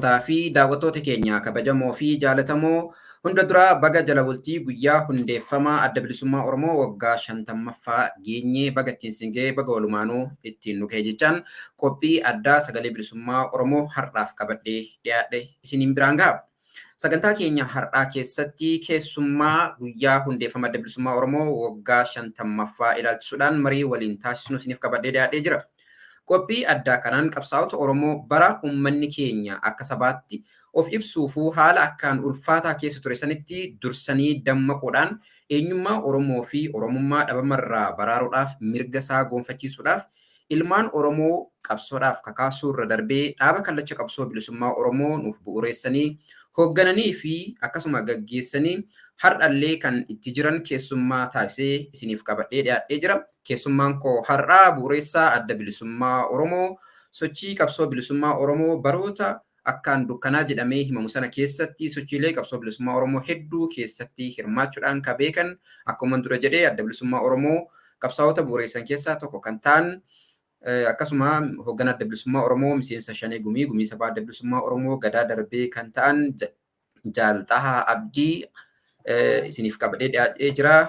Fi daawwattoota keenya kabajamoo fi jaalatamoo hunda dura baga jala bultii guyyaa hundeeffamaa adda bilisummaa Oromoo waggaa 50ffaa geenyee baga ittiin singee baga walumaanuu ittiin nu ga'e jechaan qophii addaa sagalee bilisummaa Oromoo har'aaf qabadhee dhiyaadhe isiniin biraan ga'a. Sagantaa keenya har'aa keessatti keessummaa guyyaa hundeeffama adda bilisummaa Oromoo waggaa 50ffaa ilaalchisuudhaan marii waliin taasisnu isiniif qabadhee dhiyaadhee jira. Qophii addaa kanaan qabsaa'ota Oromoo bara uummanni keenya akka sabaatti of ibsuufuu haala akkaan ulfaataa keessa ture sanitti dursanii dammaquudhaan eenyummaa Oromoo fi Oromummaa dhabamarraa baraaruudhaaf mirga isaa goonfachiisuudhaaf ilmaan Oromoo qabsoodhaaf kakaasuu irra darbee dhaaba kallacha qabsoo bilisummaa Oromoo nuuf bu'uureessanii hooggananii fi akkasuma gaggeessanii har'allee kan itti jiran keessummaa taasisee isiniif qabadhee dhiyaadhee jira. Keessummaan koo har'aa bu'uureessaa adda bilisummaa Oromoo sochii qabsoo bilisummaa Oromoo baroota akkaan dukkanaa jedhamee himamu sana keessatti sochiilee qabsoo bilisummaa Oromoo hedduu keessatti hirmaachuudhaan kan beekan akkuma dura jedhee adda bilisummaa Oromoo qabsaa'ota bu'uureessan keessaa tokko kan ta'an akkasuma hoogganaa adda bilisummaa Oromoo miseensa Shanee Gumii sabaa adda bilisummaa Oromoo gadaa darbee kan ta'an Jaal Xahaa Abdii isiniif qabadhee dhiyaadhee jira.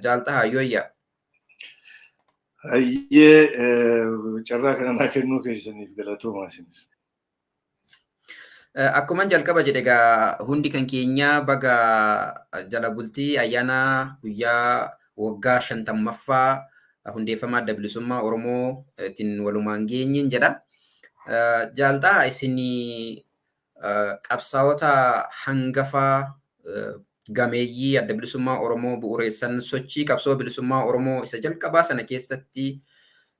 Jaal Xahaa Yooyyaa. Hayyee carraa kana kennuu keessaniif galatoomaa isinis. Akkuma jalqaba jedhe egaa hundi kan keenya baga jala bultii ayyaana guyyaa waggaa 50ffaa hundeeffama adda bilisummaa Oromoo ittiin walumaan geenyeen jedha. Jaal Xahaa isinii qabsaa'ota hangafaa gameeyyii adda bilisummaa Oromoo bu'uureessan sochii qabsoo bilisummaa Oromoo isa jalqabaa sana keessatti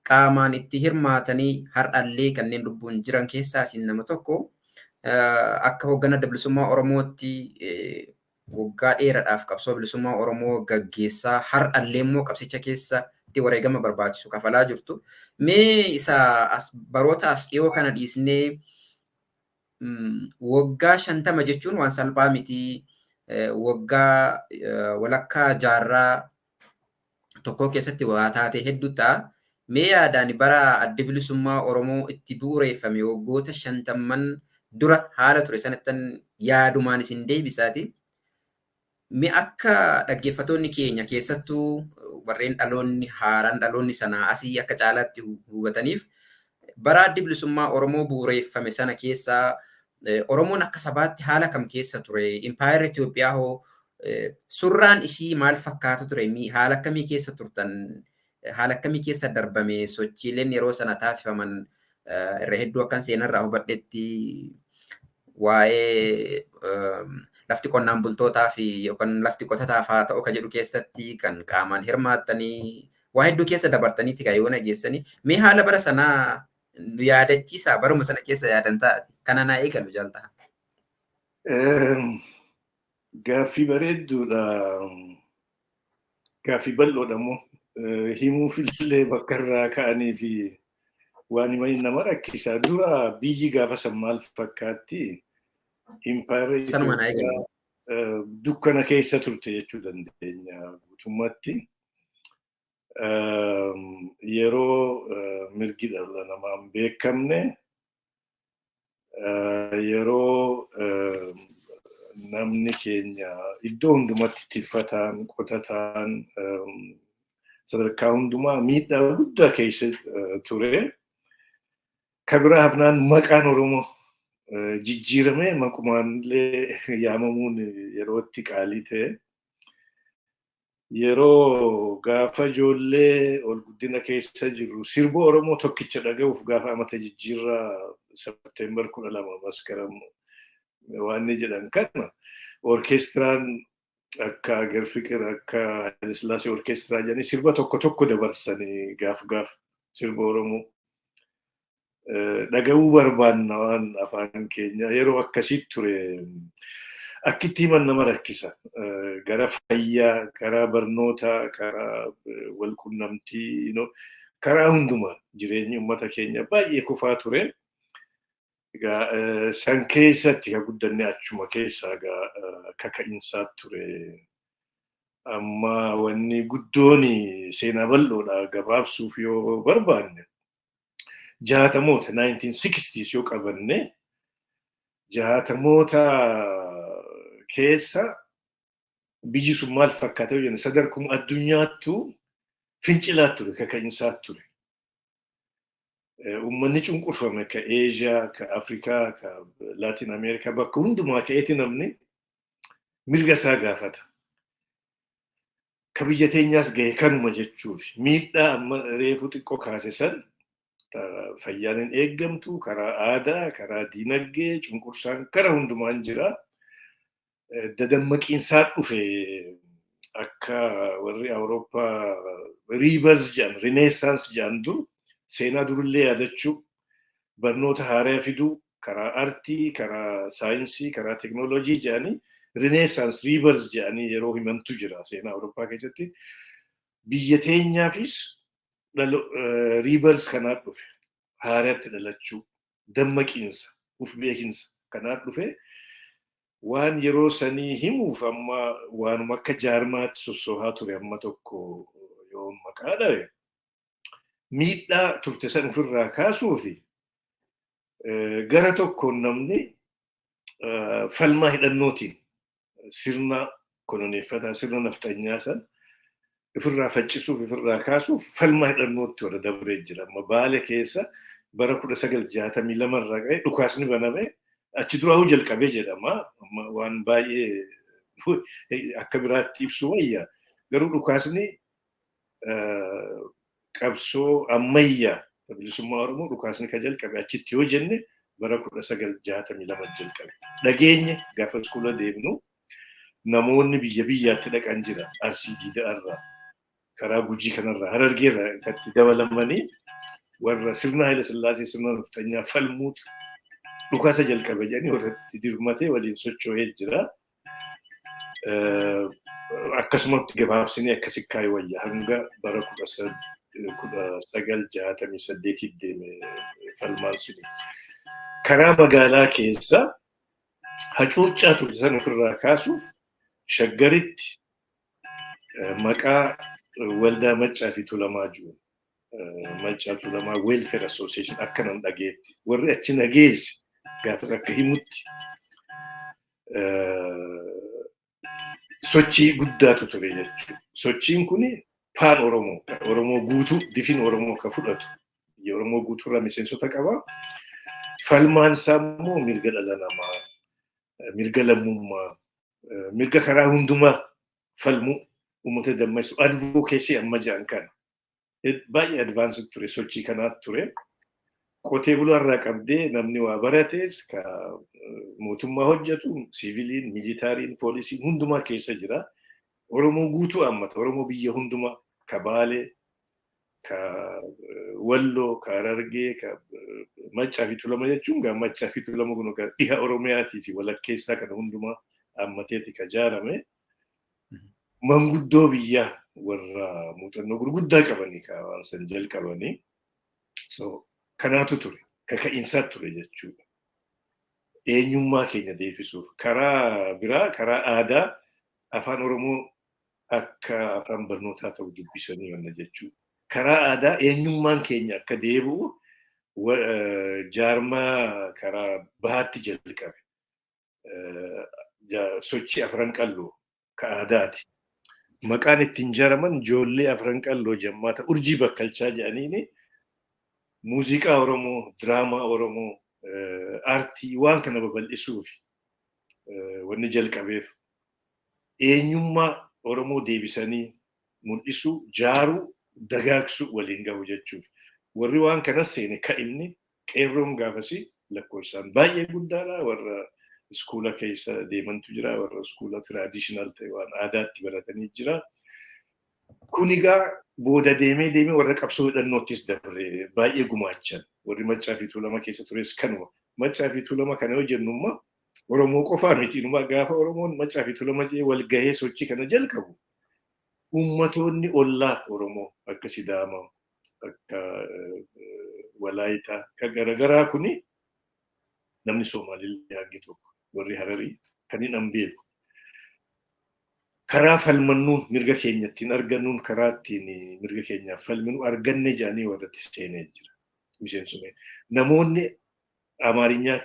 qaamaan itti hirmaatanii har'allee kanneen lubbuun jiran keessaa isin nama tokko. Akka hoogganaa adda bilisummaa Oromootti waggaa dheeraadhaaf qabsoo bilisummaa Oromoo gaggeessaa har'allee immoo qabsicha keessatti wareegama barbaachisu kafalaa jirtu. Mee isa baroota as dhiyoo kana dhiisnee waggaa 50 jechuun waan salphaa miti. Waggaa walakkaa jaarraa tokko keessatti waa taatee hedduu ta'a. Mee yaadaan bara adda bilisummaa Oromoo itti bu'uureeffame waggoota 50 dura haala ture sanattan yaadumaan isin deebisaati. Mee akka dhaggeeffattoonni keenya keessattuu warreen dhaloonni sanaa asii akka caalaatti hubataniif bara adda bilisummaa Oromoo bu'uureeffame sana keessaa Oromoon akka sabaatti haala kam keessa ture? Impaayera Itoophiyaa hoo surraan ishii maal fakkaatu ture? Haala akkamii keessa turtan? Haala akkamii keessa darbame sochiileen yeroo sana taasifaman irra hedduu akkan seenarraa hubadhetti waa'ee lafti qonnaan bultootaa fi yookaan lafti qotataaf haa ta'u kan jedhu keessatti kan qaamaan hirmaattanii waa hedduu keessa dabartaniitti kan yoo nageessanii mee haala bara sanaa nu yaadachiisaa baruma sana keessa yaadan taati kana naa eegalu Jaal Xahaa. Gaaffii bareedduudha. Gaaffii bal'oodha immoo himuufillee bakka irraa ka'anii fi waan himanii nama rakkisaa. Dura biyyi gaafa san maal fakkaatti impaayera Itoophiyaa dukkana keessa turte jechuu dandeenya guutummaatti. Yeroo mirgi dhala namaa hin beekamne yeroo namni keenya iddoo hundumatti tiffataan qotataan sadarkaa hundumaa miidhaa guddaa keessa ture. Kan biraa hafnaan maqaan Oromoo jijjiiramee maqumaanillee yaamamuun yerootti qaalii ta'e. Yeroo gaafa ijoollee ol guddina keessa jiru sirba Oromoo tokkicha dhaga'uuf gaafa amata jijjiirraa Septeembar 12 maskaram waan ni jedhan kana orkeestiraan akka Agar Fiqir akka Haile Sillaasee orkeestiraa jedhanii sirba tokko dabarsanii gaaf sirba Oromoo dhaga'uu barbaanna waan afaan keenya yeroo akkasii ture. Akkitti himan nama rakkisa. Gara fayyaa, karaa barnootaa, karaa walqunnamtii, karaa hundumaa jireenyi uummata keenya baay'ee kufaa ture. Egaa san keessatti kan guddanne achuma keessaa kaka'iinsaa ture. Amma wanni guddoon seenaa bal'oodhaa gabaabsuuf yoo barbaanne 60moota 1960s yoo qabanne jaatamoota keessa biyyi sun maal fakkaata jenna sadarkuma addunyaattu fincilaa ture kaka'iinsaa ture. Uummanni cunqurfame ka Eeshiyaa, ka Afrikaa, ka Laatin Ameerikaa bakka hundumaa ka'eeti namni mirga isaa gaafata. Ka biyya teenyaas ga'e kanuma jechuufi miidhaa amma reefu xiqqoo kaase san fayyaan hin eeggamtu karaa aadaa, karaa diinagdee, cunqursaan karaa hundumaan jira. Dadammaqiinsaa dhufe akka warri Awurooppaa riibers jedhan, rineessaans jedhan dur seenaa durullee yaadachuu, barnoota haaraa fiduu, karaa artii, karaa saayinsii, karaa teknoolojii jedhanii rineessaans riibers jedhanii yeroo himantu jira seenaa Awurooppaa keessatti. Biyya teenyaafis riibers kanaa dhufe haaraatti dhalachuu, dammaqiinsa, uf beekinsa kanaa dhufe. Waan yeroo sanii himuuf amma waanuma akka jaarmaatti sossoohaa ture amma tokko yoo maqaa dhabe miidhaa turte san ofirraa kaasuu fi gara tokkoon namni falmaa hidhannootiin sirna koloneeffataa sirna nafxanyaa san ofirraa faccisuuf ofirraa kaasuuf falmaa hidhannootti warra dabree jira. Amma Baale keessa bara 1962 irraa ka'ee dhukaasni baname. Achi duraa jalqabee jedhama. Waan baay'ee akka biraatti ibsu wayya. Garuu dhukaasni qabsoo ammayyaa bilisummaa Oromoo dhukaasni ka jalqabe achitti yoo jenne bara 1962 jalqabe. Dhageenya gaafa iskoola deemnu namoonni biyya biyyaatti dhaqan jira. Arsii Diidaarraa, karaa Gujii kanarraa, Harargeerraa itti dabalamanii warra sirna Haayile Sillaasee sirna nafxanyaa falmuutu dhukaasa jalqabe jedhanii irratti dirmatee waliin socho'ee jira. Akkasumatti gabaabsinee akkasi kaayee wayya hanga bara 1968 deeme falmaan suni. Karaa magaalaa keessa hacuuccaa turte san ofirraa kaasuuf Shaggaritti maqaa waldaa Maccaa fi Tulamaa jiru. Maccaa Tulamaa Welfare Association akkanan dhageetti. Warri achi nageesse gaafa akka himutti sochii guddaatu ture jechuudha. Sochiin kun paan Oromoo guutuu difin Oromoo ka fudhatu. Oromoo guutuurraa miseensota qaba. Falmaan isaa immoo mirga dhala namaa, mirga lammummaa, mirga karaa hundumaa falmuu uummata dammaqsu advokeesii amma jedhan kana. Baay'ee advaansii ture sochii kanaatti ture. Qotee bulaarraa qabdee namni waa barates ka mootummaa hojjetu siviiliin, miilitaariin, poolisiin hundumaa keessa jira. Oromoo guutuu hammata. Oromoo biyya hundumaa ka Baalee, ka Walloo, ka Harargee, ka Maccaa fi Tulamaa jechuun gaa Maccaa fi Tulamaa kun dhiha Oromiyaatii fi walakkeessaa kana hundumaa hammateeti ka ijaarame. Manguddoo biyyaa warra muuxannoo gurguddaa qabanii ka waan san jalqabanii. So kanaatu ture, kaka'iinsaa ture jechuudha. Eenyummaa keenya deebisuuf karaa biraa, karaa aadaa afaan Oromoo akka afaan barnootaa ta'u dubbisanii wanna jechuudha. Karaa aadaa eenyummaan keenya akka deebi'u jaarmaa karaa bahaatti jalqabe. Sochii afran qalloo ka aadaati. Maqaan ittiin jaraman ijoollee afran qalloo jammaata urjii bakkalchaa jedhaniini muuziqaa Oromoo, diraamaa Oromoo, aartii waan kana babal'isuuf wanni jalqabeef eenyummaa Oromoo deebisanii mul'isu, jaaruu, dagaagsu waliin gahu jechuudha. Warri waan kanas seene ka'imni qeerroon gaafasi lakkoofsaan baay'ee guddaadha. Warra iskuula keessa deemantu jira, warra iskuula tiraadishinaal ta'e waan aadaatti baratanii jira. Kun egaa booda deemee warra qabsoo hidhannoottis dabre baay'ee gumaachan. Warri Maccaa fi Tulamaa keessa tures kanuma. Maccaa fi Tulamaa kana yoo jennummaa Oromoo qofaa miti. Gaafa Oromoon Maccaa fi Tulamaa jedhee wal gahee sochii kana jalqabu. Ummatoonni ollaa Oromoo akka Sidaamaa, akka Walaayitaa, kan garaagaraa kuni namni Soomaalillee hangi tokko warri Hararii kan hin beeku. Karaa falmannuun mirga keenya ittiin argannuun karaa ittiin mirga keenyaaf falminu arganne jedhanii warratti seenee jira. Miseensumee namoonni Amaarinya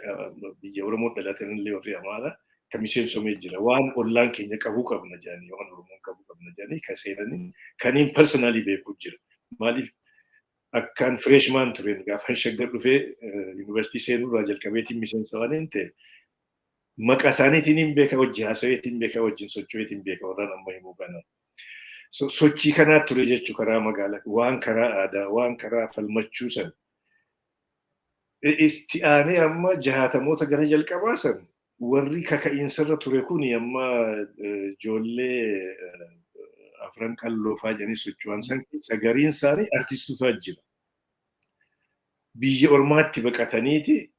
biyya Oromoo dhalatan illee warri Amaaraa kan miseensomee jira. Waan ollaan keenya qabuu qabna jedhanii waan Oromoon qabuu qabna jedhanii kan seenanii kaniin personally beekuu jira. Maaliif akkaan freshman tureen gaafa shaggar dhufee yuunivarsiitii seenurraa jalqabeetiin miseensa waan hin ta'e maqaa isaaniitiin hin beeka hojii haasaweetiin beeka wajjin socho'eetiin beeka warraan amma himuu kana. Sochii kanaa ture jechuu karaa magaalaa waan karaa aadaa waan karaa falmachuu san itti aanee amma jaatamoota gara jalqabaa san warri kaka'iinsarra ture kun amma ijoollee afran qalloofaa jedhanii socho'an san keessa gariin isaanii artistoota jira. Biyya ormaatti baqataniiti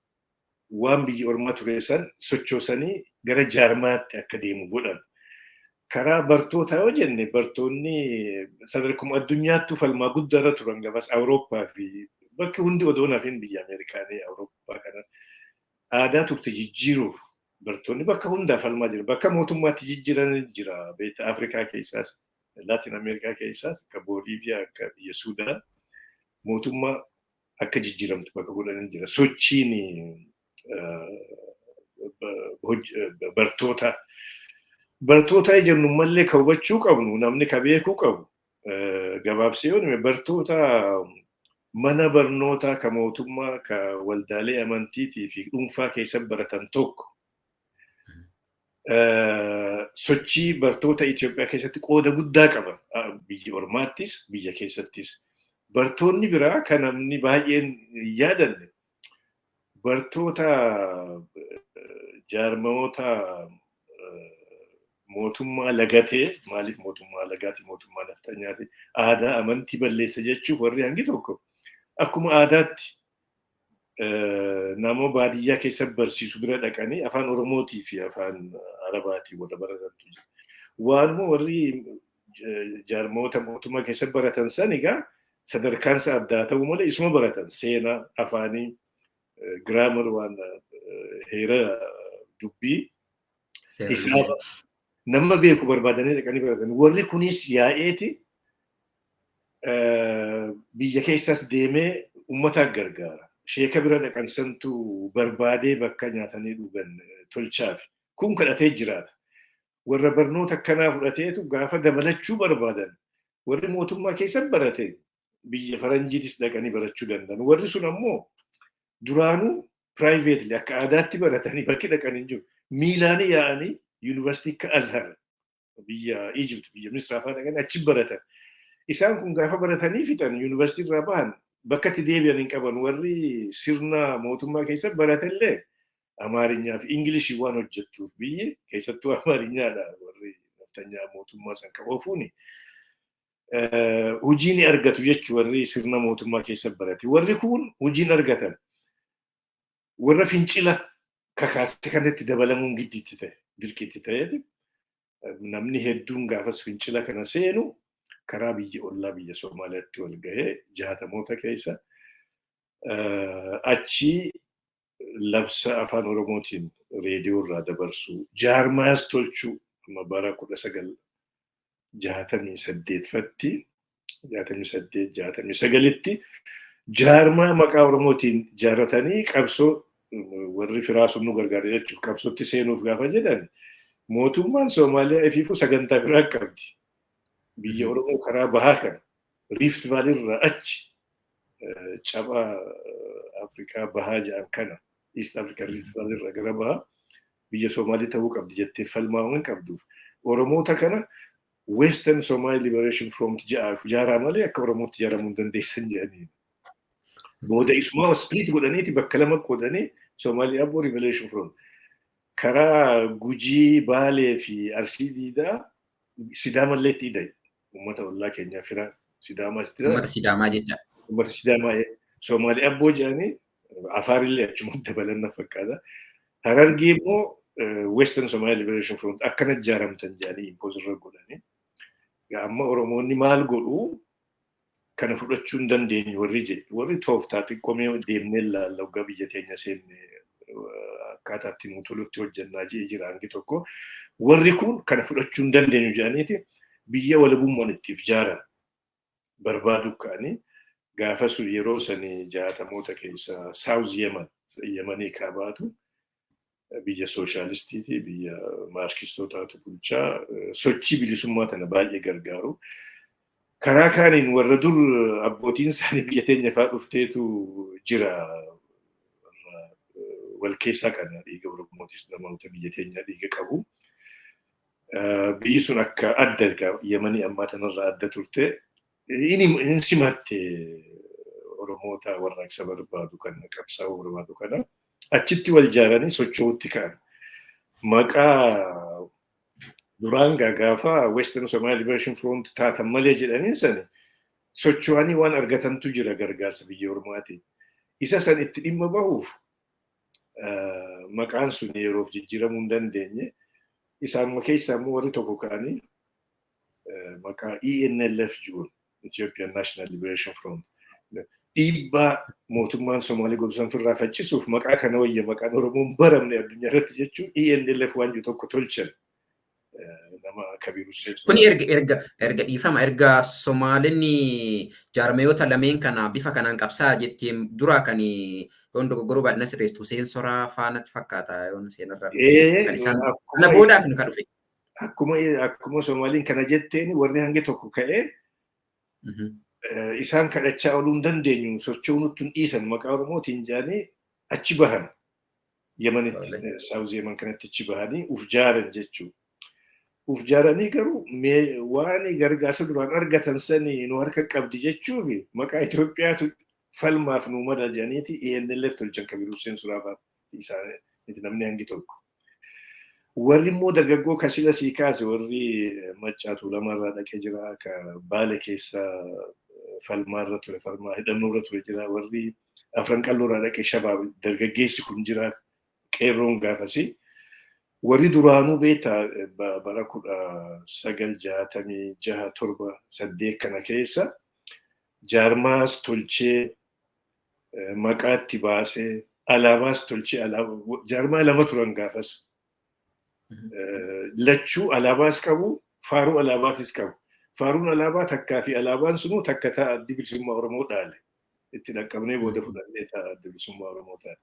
waan biyya ormaa ture san sochoosanii gara jaarmaatti akka deemu godhan. Karaa bartoota yoo jenne bartoonni sadarkuma addunyaattuu falmaa guddaarra turan gabas Awurooppaa fi bakki hundi odoon hafin biyya Ameerikaanii Awurooppaa kana aadaa turte jijjiiruuf bartoonni bakka hundaa falmaa jiru. Bakka mootummaatti jijjiiran jira. Beeta Afrikaa keessaas Laatin Ameerikaa keessaas akka Booliiviyaa akka biyya Suudaan mootummaa akka jijjiiramtu bakka godhanii jira. Sochiin bartoota jennu mallee ka hubachuu qabnu namni ka beekuu qabu gabaabsee yoo bartoota mana barnootaa ka mootummaa ka waldaalee amantiitii fi dhuunfaa keessa baratan tokko sochii bartoota Itoophiyaa keessatti qooda guddaa qaba. Biyya ormaattis biyya keessattis. Bartoonni biraa kan namni baay'een yaadanne bartoota jaarmoota mootummaa lagatee maaliif mootummaa lagaati mootummaa naftanyaati aadaa amantii balleessa jechuuf warri hangi tokko akkuma aadaatti nama baadiyyaa keessa barsiisu bira dhaqanii afaan Oromootii fi afaan Arabaatii warra baratantu jira. Waanuma warri jaarmoota mootummaa keessa baratan san egaa sadarkaansa addaa ta'uu malee isuma baratan seenaa afaanii giraamar waan heera dubbii hisaaba nama beeku barbaadanii dhaqanii baratan. Warri kunis yaa'eeti biyya keessaas deemee uummata gargaara. Sheeka bira dhaqan santu barbaadee bakka nyaatanii dhugan tolchaaf. Kun kadhatee jiraata. Warra barnoota akkanaa fudhateetu gaafa dabalachuu barbaadan warri mootummaa keessa barate biyya faranjiitis dhaqanii barachuu danda'an. Warri sun ammoo duraanuu piraayiveetli akka aadaatti baratanii bakki dhaqanii jiru. Miilaan yaa'anii yuunivarsiitii akka Azhar biyya Ijipt biyya Misraa fa'aa dhaqanii achi baratan. Isaan kun gaafa baratanii fixan yuunivarsiitii irraa bahan bakka itti deebi'an hin qaban. Warri sirna mootummaa keessa baratallee Amaarinyaa fi Ingilishii waan hojjettuuf biyyi keessattuu Amaarinyaadha warri naftanyaa mootummaa san qaboofuuni. Hojii ni argatu jechuu warri sirna mootummaa keessa barate. Warri kun hojii ni argatan. Warra fincila kakaase kanatti dabalamuun giddiitti ta'e dirqiitti ta'eeti. Namni hedduun gaafas fincila kana seenu karaa biyya ollaa biyya Somaaliyaatti wal gahee jaatamoota keessa achi labsa afaan Oromootiin reediyoo irraa dabarsu jaarmaas tolchuu amma bara 1968 69tti jaarmaa maqaa Oromootiin jaaratanii qabsoo warri firaa sun nu gargaara jechuuf qabsootti seenuuf gaafa jedhan mootummaan Soomaaliyaa ifiifuu sagantaa biraa qabdi. Biyya Oromoo karaa bahaa kana Rift Valley irraa achi cabaa Afrikaa bahaa jedhan kana East Africa Rift Valley irraa gara bahaa biyya Soomaalii ta'uu qabdi jettee falmaa waan qabduuf Oromoota kana Western Somali Liberation Front jaaraa malee akka Oromootti jaaramuu hin dandeessan jedhanii. Booda isuma split godhaniiti bakka lama qoodanii Somali Abbo Liberation Front karaa Gujii, Baalee fi Arsii Diidaa Sidaamallee itti hidhee uummata ollaa keenyaa fira Sidaamaa itti uummata Sidaamaa jecha. Uummata Sidaamaa Somali Abboo jedhanii Afaarillee achuma dabalanna fakkaata. Harargee immoo Western Somali Liberation Front akkana ijaaramtan jedhanii impose irra godhanii. Amma Oromoonni maal godhuu kana fudhachuu hin dandeenyu warri tooftaa xiqqoomee deemnee laalla waggaa biyya teenya seenne akkaataa itti nu tolutti hojjannaa jee jira hangi tokko. Warri kun kana fudhachuu hin dandeenyu jedhaniiti biyya walabummaan ittiif jaaran barbaadu ka'anii gaafa sun yeroo sanii jaatamoota keessa South Yemen Yemanii kaabaatu biyya sooshaalistiiti, biyya maarkistootaatu bulchaa, sochii bilisummaa tana baay'ee gargaaru. Karaa kaaniin warra dur abbootiin isaanii biyya teenya fa'aa dhufteetu jira. Wal keessaa kana dhiiga Oromootis namoota biyya teenya dhiiga qabu. Biyyi sun akka adda Yemanii ammaa tanarraa adda turte. Inni simatte Oromoota warraaqsa barbaadu kana qabsaa'uu barbaadu kana achitti wal ijaaranii socho'uutti ka'an. Maqaa duraan gaafa Western Somali Liberation Front taatan malee jedhanii sani socho'anii waan argatantu jira gargaarsa biyya Oromaatiin. Isa san itti dhimma bahuuf maqaan sun yeroof jijjiiramuu hin dandeenye. Isaan keessaa immoo warri tokko ka'anii maqaa ENLF jiruun Ethiopian National Liberation Front dhiibbaa mootummaan Somaalii godhusan ofirraa faccisuuf maqaa kana wayya maqaan Oromoon baramne addunyaa irratti jechuun ENLF waan jiru tokko tolchan nama Kabiru Seef. Kuni erga dhiifama erga Somaaliin jaarmayoota lameen kana bifa kanaan qabsaa jettiin dura kan yoon dogoggoruu baadhina sirreessu Hussein Soraa faanatti fakkaata yoon seenarraa kan isaan kana boodaaf nu ka dhufe. Akkuma Somaaliin kana jetteen warri hangi tokko ka'ee isaan kadhachaa oluu hin dandeenyu socho'uu nutti hin dhiisan maqaa Oromootiin jaanii achi bahan Yemanitti Saawuz Yemen kanatti achi bahanii uf jaaran jechuudha. Uf jaaranii garuu waan gargaarsa duraan argatan sanii nu harka qabdi jechuufi maqaa Itoophiyaatu falmaaf nu mada jedhaniiti ENLF tolchan Kabiru Hussein Soraa isaanii namni hangi tokko. Warri immoo dargaggoo kasila sii kaase warri Maccaatu lamarraa dhaqee jira ka Baale keessa falmaarra ture falmaa hidhannoorra ture jira warri Afran Qalloorraa dhaqee Shabaab dargaggeessi kun jira qeerroon gaafasi. Warri duraanuu beektaa bara 1966-7 kana keessa jaarmaas tolchee maqaatti baasee alaabaas tolchee jaarmaa lama turan gaafas. Lachuu alaabaas qabu, faaruu alaabaatis qabu. Faaruun alaabaa takkaa fi alaabaan sunuu takka ta'a addi bilisummaa Oromoo dhaale. Itti dhaqqabnee booda fudhannee ta'a addi bilisummaa Oromoo dhaale.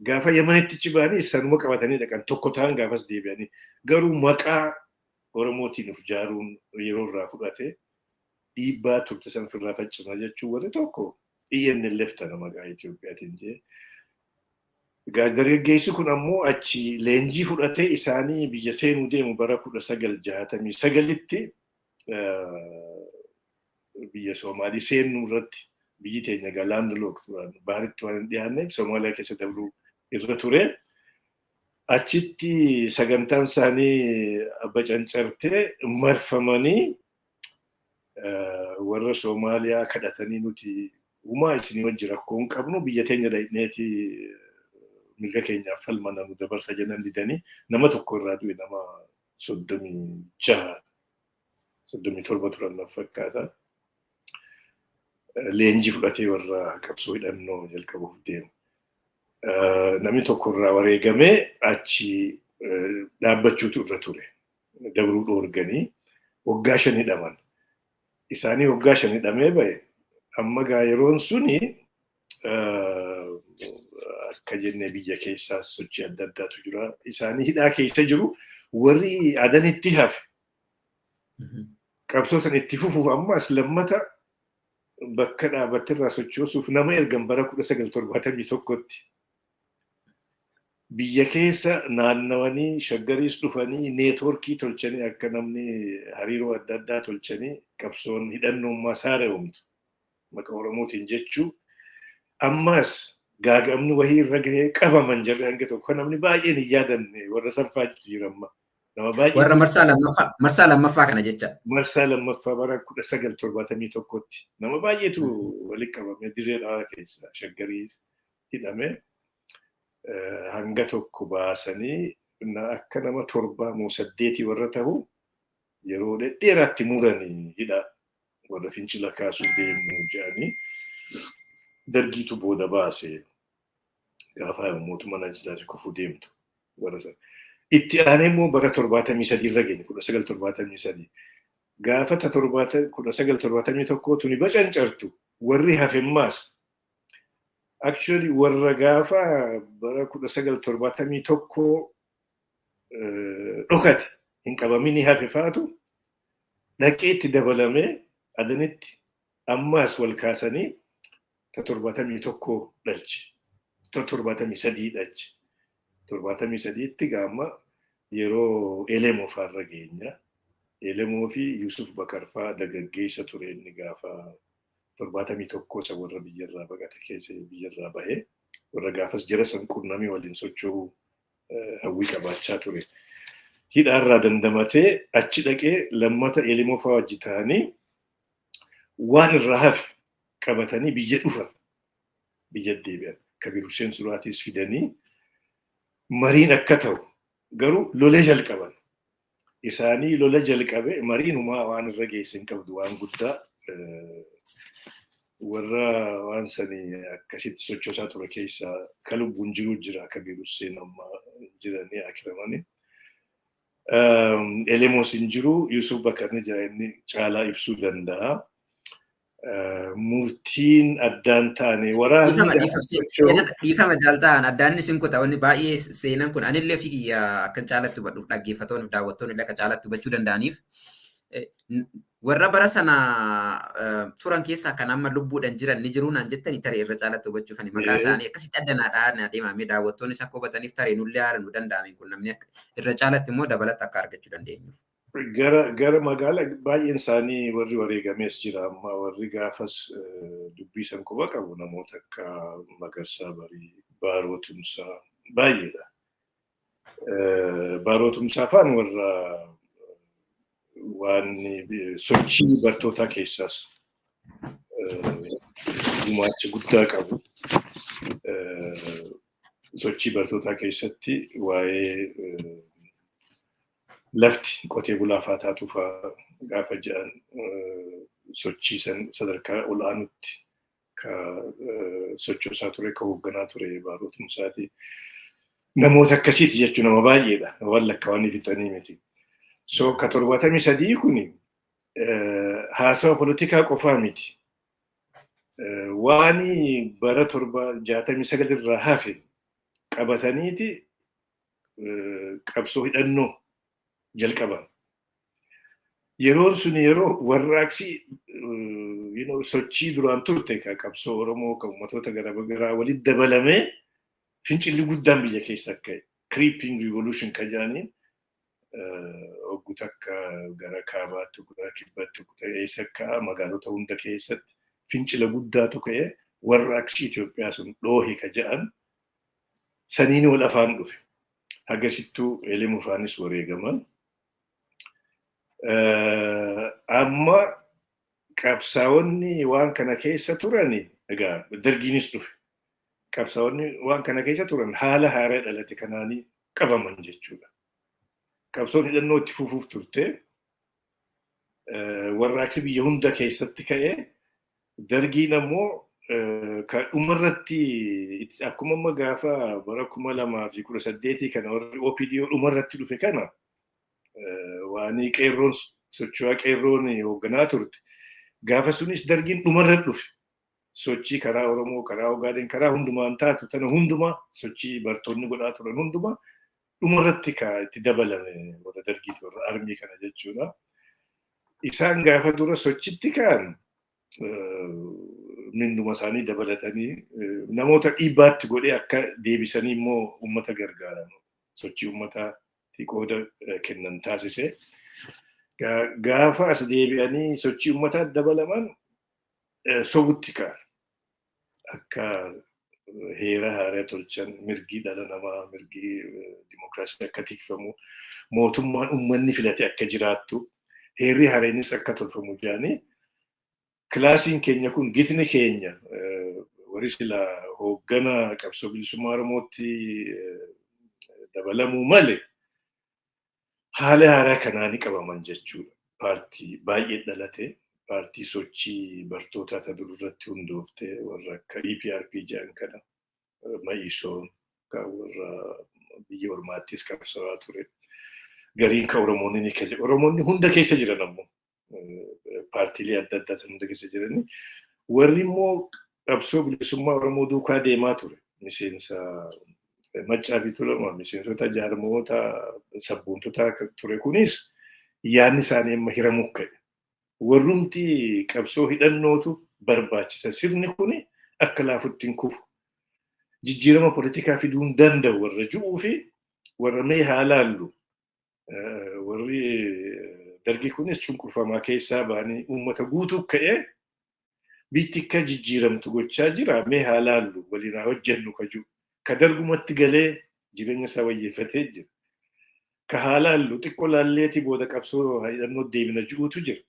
Gaafa Yemanitti cibaanii sanuma qabatanii dhaqan tokko ta'an gaafas deebi'anii garuu maqaa Oromootiin of jaaruun yeroo irraa fudhate dhiibbaa turte san ofirraa faccisa jechuun warri tokko ENLF tana maqaa Itoophiyaatiin jee. Dargaggeessi kun ammoo achi leenjii fudhatee isaanii biyya seenuu deemu bara 1969tti biyya Soomaalii seenuu irratti biyyi teenya galaanni looktuudhaan baaritti waan hin dhiyaanneef Soomaaliyaa keessa dabruu irra ture. Achitti sagantaan isaanii bacancartee marfamanii warra Soomaaliyaa kadhatanii nuti uumaa isinii wajji rakkoo hin qabnu biyya teenya dhaqneeti mirga keenyaaf falmana nu dabarsa jedhan didanii nama tokko irraa du'e nama 37 turan na fakkaata. Leenjii fudhatee warra qabsoo hidhannoo jalqabuuf deemu. Namni tokko irraa wareegamee achi dhaabbachuutu irra ture. Dabruu dhoorganii waggaa 5 hidhaman. Isaanii waggaa 5 hidhamee ba'e. Amma gaa yeroon suni akka jennee biyya keessaas sochii adda addaatu jira. Isaanii hidhaa keessa jiru warri adanitti hafe. Qabsoo san itti fufuuf ammas lammata bakka dhaabbattirraa sochoosuuf nama ergan bara 1971tti. Biyya keessa naannawanii shaggariis dhufanii neetworkii tolchanii akka namni hariiroo adda addaa tolchanii qabsoon hidhannummaa saara'umtu maqaa Oromootiin jechuu ammas gaagamni wahii irra gahee qabaman jarri hanga tokko namni baay'een hin yaadanne warra sanfaajitu jiramma. Warra marsaa lammaffaa kana jecha. Marsaa lammaffaa bara 1971tti nama baay'eetu walitti qabame dirree dhawaa keessa shaggariis hidhame. Hanga tokko baasanii akka nama 7-8 warra ta'u yeroo dheeraatti muranii hidha warra fincila kaasuu deemu jedhanii dargiitu booda baase gaafa mootummaan ajjaa kufuu deemtu warra sana. Itti aanee immoo bara 73 irra geenye 1973 gaafa 1971 tuni bacancartu warri hafemmaas actually warra gaafa bara 1971 dhokate hin qabamini hafe faatu dhaqee itti dabalamee adanitti ammas wal kaasanii 71 dhalche. 73 dhalche. 73tti gaama yeroo Elemoo faarra geenya. Elemoo fi Yusuf Bakarfaa dargaggeessa ture inni gaafa 71 isa warra biyyarraa baqate keessa biyyarraa bahee warra gaafas jira san qunnamii waliin socho'uu hawwii qabaachaa ture. Hidhaarraa dandamatee achi dhaqee lammata Elemoo fa'aa wajji ta'anii waan irraa hafe qabatanii biyya dhufan. Biyya deebi'an. Kabir Hussein Suraatis fidanii mariin akka ta'u garuu lola jalqaban. Isaanii lola jalqabe mariinumaa waan irra geesse hin qabdu waan guddaa warra waan sanii akkasitti sochoosaa ture keessaa ka lubbuun jiru jira Kabir Hussein amma jiranii akiramanii. Elemoos hin jiru Yusuf Bakarni jira inni caalaa ibsuu danda'a. Murtiin addaan taane waraanni dhiifama jaaltaan addaan isin kutaa wanni baay'ee seenan kun anillee fi akka caalatti hubadhuuf dhaggeeffatoonni daawwattoonni akka caalatti hubachuu danda'aniif warra bara sana turan keessaa kan amma lubbuudhaan jiran ni jiru naan jettanii taree irra caalatti hubachuufani maqaa isaanii akkasitti addanaadhaan adeemamee daawwattoonni akka hubataniif taree nullee haalan nu danda'ame kun namni irra caalatti immoo dabalata akka argachuu dandeenyuuf. Gara magaalaa baay'een isaanii warri wareegamees jira amma warri gaafas dubbisan quba qabu namoota akka Magarsaa Barii Baarootumsaa baay'eedha. Baarootumsaa faan warra waan sochii bartootaa keessaas gumaacha guddaa qabu. Sochii bartootaa keessatti waa'ee lafti qotee bulaa fa'aa taatu fa'aa gaafa jedhan sochiisan sadarkaa ol'aanutti ka sochoosaa ture ka hoogganaa ture Baarootumsaati. Namoota akkasiiti jechuun nama baay'eedha. Waan lakkaawanii fixanii miti. So ka 73 kuni haasawa politikaa qofaa miti. Waan bara 69 irraa hafe qabataniiti qabsoo hidhannoo jalqaban. Yeroon sun yeroo warraaqsi sochii duraan turte ka qabsoo Oromoo ka ummatoota garaa walitti dabalamee fincilli guddaan biyya keessa akka creeping revolution ka jedhaniin ogguuta akka gara kaabaatti gara kibbaatti eessa akka magaalota hunda keessatti fincila guddaatu ka'ee warraaqsi Itoophiyaa sun dhoohe ka jedhan saniin wal afaan dhufe. Hagasittuu Elemoo faanis wareegaman. Amma qabsaa'onni waan kana keessa turani egaa dargiinis dhufe. Qabsaa'onni waan kana keessa turan haala haaraa dhalate kanaanii qabaman jechuudha. Qabsoon hidhannoo itti fufuuf turte warraaqsi biyya hunda keessatti ka'ee dargiin ammoo kan dhumarratti akkuma amma gaafa bara 2018 kana warri OPDO dhumarratti dhufe kana waan qeerroon socho'aa qeerroon hoogganaa turte. Gaafa sunis dargiin dhumarratti dhufe. Sochii karaa Oromoo, karaa Ogaaden, karaa hundumaan taatu tana hundumaa sochii bartoonni godhaa turan hundumaa dhumarratti itti dabalame warra dargiiti warra armii kana jechuudha. Isaan gaafa dura sochitti ka'an minduma isaanii dabalatanii namoota dhiibbaatti godhee akka deebisanii immoo uummata gargaaran sochii uummataatti qooda kennan taasise. Gaafa as deebi'anii sochii uummataa dabalaman sobutti ka'an. Akka heera haaraa tolchan mirgi dhala namaa mirgi dimokiraasii akka tikfamu mootummaan uummanni filate akka jiraattu heerri haaraanis akka tolfamu jedhanii kilaasiin keenya kun gitni keenya warri sila hooggana qabsoo bilisummaa Oromootti dabalamuu malee haala haaraa kanaanii qabaman jechuudha. Paartii baay'ee dhalate. Paartii sochii bartootaa ta dururratti hundoofte warra akka EPRP jedhan kana Ma'isoon kan warra biyya ormaattis qabsaa ture. Gariin ka Oromoonni ni keessa Oromoonni hunda keessa jiran ammoo paartiilee adda addaa hunda keessa jirani. Warri immoo qabsoo bilisummaa Oromoo duukaa deemaa ture. Miseensa Maccaa fi Tuulamaa, miseensota jaarmoota sabboontotaa ture kunis yaadni isaanii amma hiramuu ka'e. Warrumti qabsoo hidhannootu barbaachisa. Sirni kuni akka laafutti hin kufu. Jijjiirama politikaa fiduu hin danda'u warra ji'uu fi warra mee haa laallu. Warri dargii kunis cunqurfamaa keessaa ba'anii uummata guutuu ka'ee biitti akka jijjiiramtu gochaa jira. Mee haa laallu waliin haa hojjennu ka jiru. Ka dargumatti galee jireenya isaa wayyeeffatee jira. Ka haa laallu xiqqoo laalleeti booda qabsoo hidhannoo deebina ji'uutu jira.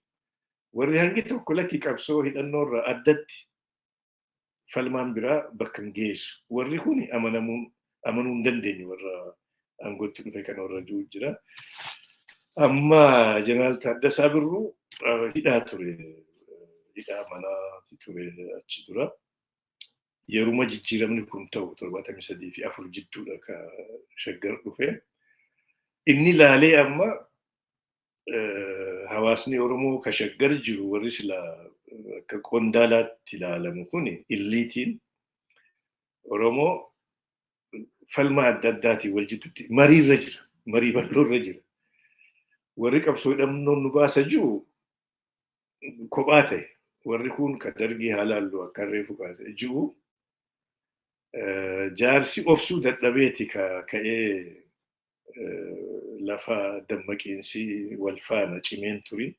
Warri hangi tokko lakki qabsoo hidhannoo irraa addatti falmaan biraa bakka hin geessu. Warri kun amanuu hin dandeenye warra aangootti dhufe kana warra jiru jira. Amma Jeneraal Taaddasaa Birruu hidhaa ture. Hidhaa manaatti ture achi dura. Yeruma jijjiiramni kun ta'u 73 fi 4 jidduudha ka Shaggar dhufe. Inni laalee amma hawaasni Oromoo ka Shaggar jiru warri silaa akka qondaalaatti ilaalamu kun illiitiin Oromoo falma adda addaatiin wal jidduutti mariirra jira. Marii bal'oorra jira. Warri qabsoo hidhannoon nu baasa jiru kophaa ta'e. Warri kun ka dargii haa laallu akka reefu kaase jiru. Jaarsi obsuu dadhabeeti ka'ee lafa dammaqinsi wal faana cimeen turi.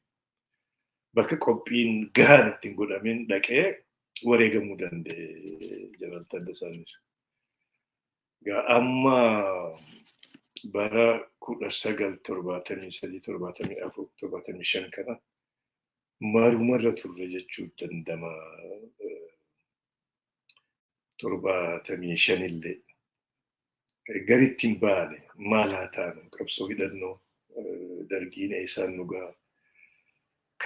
Bakka qophiin gahaan ittiin godhameen dhaqee wareegamuu danda'e Jeneraal Taaddasaanis. Amma bara 1973-74-75 kana marumarra turre jechuu dandama. 75 illee garitti hin baane maal haa taanu qabsoo hidhannoo dargiin eessaan nu ga'a.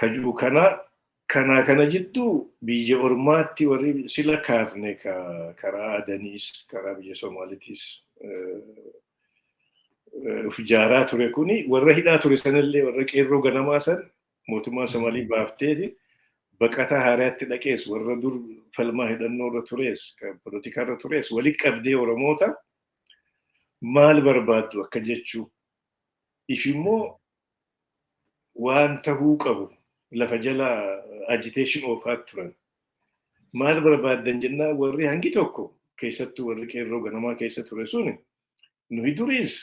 Kajuu kana jidduu biyya ormaatti warri sila kaafne karaa Adaniis karaa biyya Somaaliitiis uf ijaaraa ture kuni warra hidhaa ture sanillee warra qeerroo ganamaa san mootummaan Somaalii baafteeti baqataa haaraatti dhaqees warra dur falmaa hidhannoo irra turees politikaa irra turees walitti qabdee Oromoota maal barbaaddu akka jechuu ifimmoo waan tahuu qabu lafa jala agitation oofaat turan. Maal barbaaddan jennaa warri hangi tokko keessattuu warri qeerroo ganamaa keessa ture suni nuyi duriis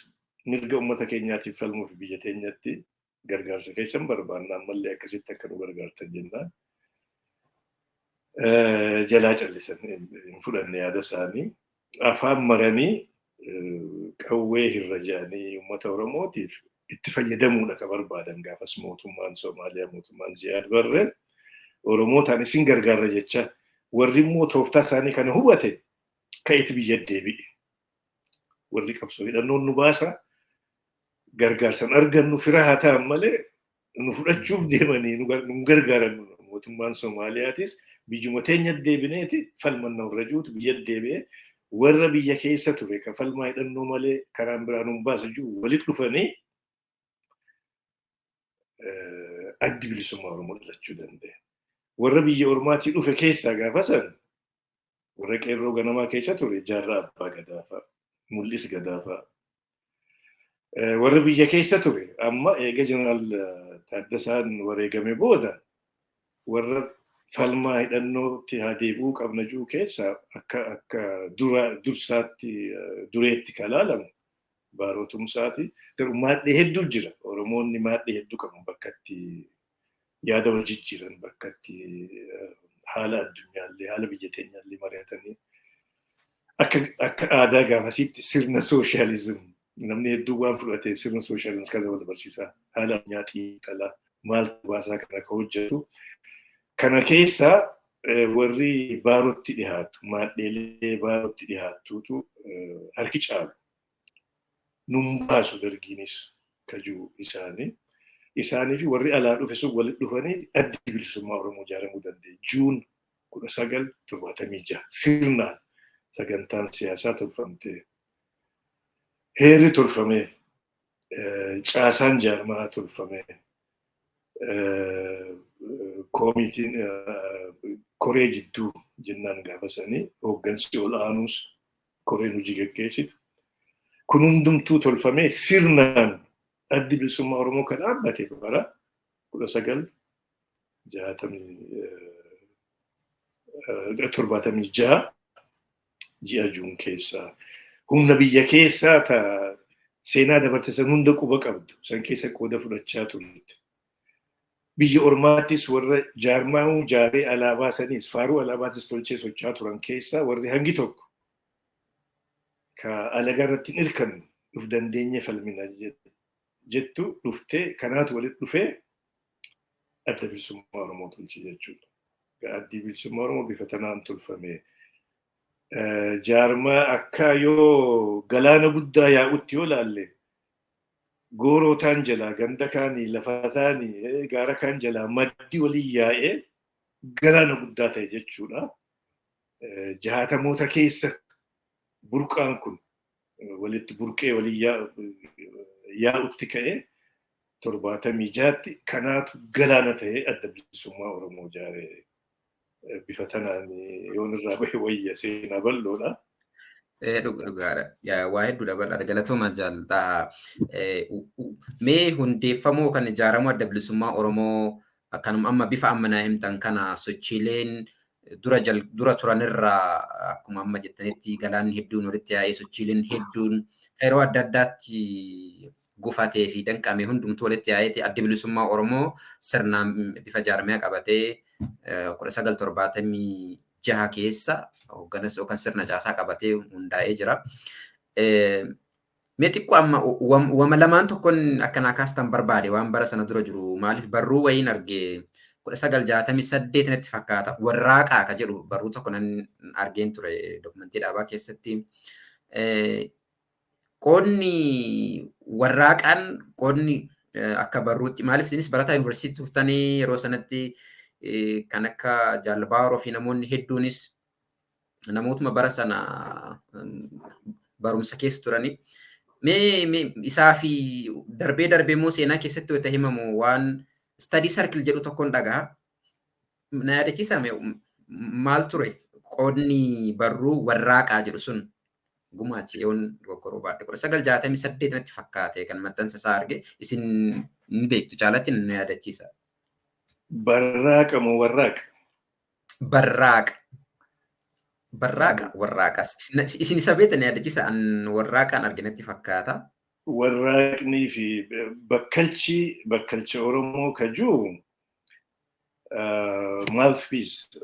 mirga uummata keenyaatiif falmuuf biyya teenyatti gargaarsa keessan barbaanna ammallee akkasitti akka nu gargaartan jennaan. Jalaa callisan hin fudhanne yaada isaanii afaan maranii qawwee hirra jedhanii uummata Oromootiif itti fayyadamuudha ka barbaadan gaafas mootummaan Somaaliyaa mootummaan Ziyaad Barre Oromootaan isin gargaarra jecha warri immoo tooftaa isaanii kana hubate ka'eeti biyya deebi'e. Warri qabsoo hidhannoon nu baasa gargaarsan argannu fira haa ta'an malee nu fudhachuuf deemanii nu gargaaran mootummaan Somaaliyaatis biyyuma teenya deebineeti falmannaa irra jirutu biyya deebi'e warra biyya keessa ture ka falmaa hidhannoo malee karaan biraan nu baasa jiru walitti dhufanii addi bilisummaa Oromoo dhalachuu danda'e. Warra biyya ormaatii dhufe keessaa gaafa san warra qeerroo ganamaa keessa ture Jaarraa Abbaa Gadaafaa, Mul'is Gadaafaa. Warra biyya keessa ture amma eega Jeneraal Taaddasaan wareegame booda warra falmaa hidhannootti haa deebi'uu qabna jiru keessaa akka dursaatti dureetti kalaalamu Baarotumsaati. Garuu maadhee hedduu jira. Oromoonni maadhee hedduu qabu bakka itti yaada wal jijjiiran bakka itti haala addunyaallee haala biyya teenyaallee mari'atanii akka aadaa gaafasitti sirna sooshaalizim namni hedduu waan fudhatee sirna sooshaalizim kana wal barsiisaa haala nyaatii qalaa maal baasaa kana ka hojjetu. Kana keessaa warri Baarotti dhiyaatu maadheelee Baarotti dhiyaatuutu harki caalu. Nun baasu dargiinis kajuu isaanii fi warri alaa dhufe sun walitti dhufanii addi bilisummaa Oromoo ijaaramuu danda'e. Juun 1976 sirnaan sagantaan siyaasaa tolfamtee heerri tolfamee caasaan jaarmaa tolfamee koomitiin koree jidduu jennaan gaafasanii hooggansi ol aanus koreen hojii gaggeessitu. Kun hundumtuu tolfamee sirnaan addi bilisummaa Oromoo kan dhaabbate bara 1976 ji'a Juun keessaa humna biyya keessaa seenaa dabarte san hunda quba qabdu san keessa qooda fudhachaa turte. Biyya ormaattis warra jaarmaa'uu jaaree alaabaa saniis faaruu alaabaatis tolchee socho'aa turan keessaa warri hangi tokko ka alagaa irratti hin hirkannu dhuf dandeenye falmina jettu dhuftee kanaatu walitti dhufee adda bilisummaa Oromoo tolche jechuudha. Addi bilisummaa Oromoo bifa tanaan tolfame. Jaarmaa akka yoo galaana guddaa yaa'utti yoo laalle goorootaan jalaa ganda kaanii lafa taanii gaara kaan jalaa maddi waliin yaa'ee galaana guddaa ta'e jechuudha. Jaatamoota keessa burqaan kun walitti burqee waliin yaa'utti ka'ee 76tti kanaatu galaana ta'e adda bilisummaa Oromoo jaaree bifa tanaan yoon irraa bahe wayya seenaa bal'oodha. Dhugaadha. Waa hedduudha bal'aadha. Galatooma jaalladhaa. Mee hundeeffamoo kan ijaaramu adda bilisummaa Oromoo akkanuma amma bifa ammanaa himtan kana sochiileen dura turanirraa akkuma amma jettanitti galaanni hedduun walitti yaa'ee sochiileen hedduun yeroo adda addaatti gufatee fi danqame hundumtuu walitti yaa'eeti adda bilisummaa Oromoo sirnaan bifa jaarmee qabatee 1976 keessa hoogganas yookaan sirna caasaa qabatee hundaa'ee jira. Mee xiqqoo amma wama lamaan tokkoon akkanaa kaastan barbaade waan bara sana dura jiru maaliif barruu wayiin argee 1968 natti fakkaata warraaqaa ka jedhu barruu tokko nan argeen ture dokumentii dhaabaa keessatti. Qoonni warraaqaan qoonni akka barruutti maaliif isinis barataa yuunivarsiitii tuftanii yeroo sanatti kan akka Jaalbaaroo fi namoonni hedduunis namootuma bara sana barumsa keessa turani. Mee isaa fi darbee immoo seenaa keessatti yoo himamu waan study circle jedhu tokkoon dhagaa. Na yaadachiisa maal ture qoodni barruu warraaqaa jedhu sun gumaachi yoon dogoggoruu baadhe 1968 natti fakkaate kan maxxansa isaa arge isin ni beektu caalatti na yaadachiisa. Barraaqa moo warraaqa? Barraaqa. Barraaqa warraaqas. Isin isa beektan yaadachiisa an warraaqaan arginatti fakkaata. Warraaqnii fi bakkalchi Oromoo kajuu mouthpiece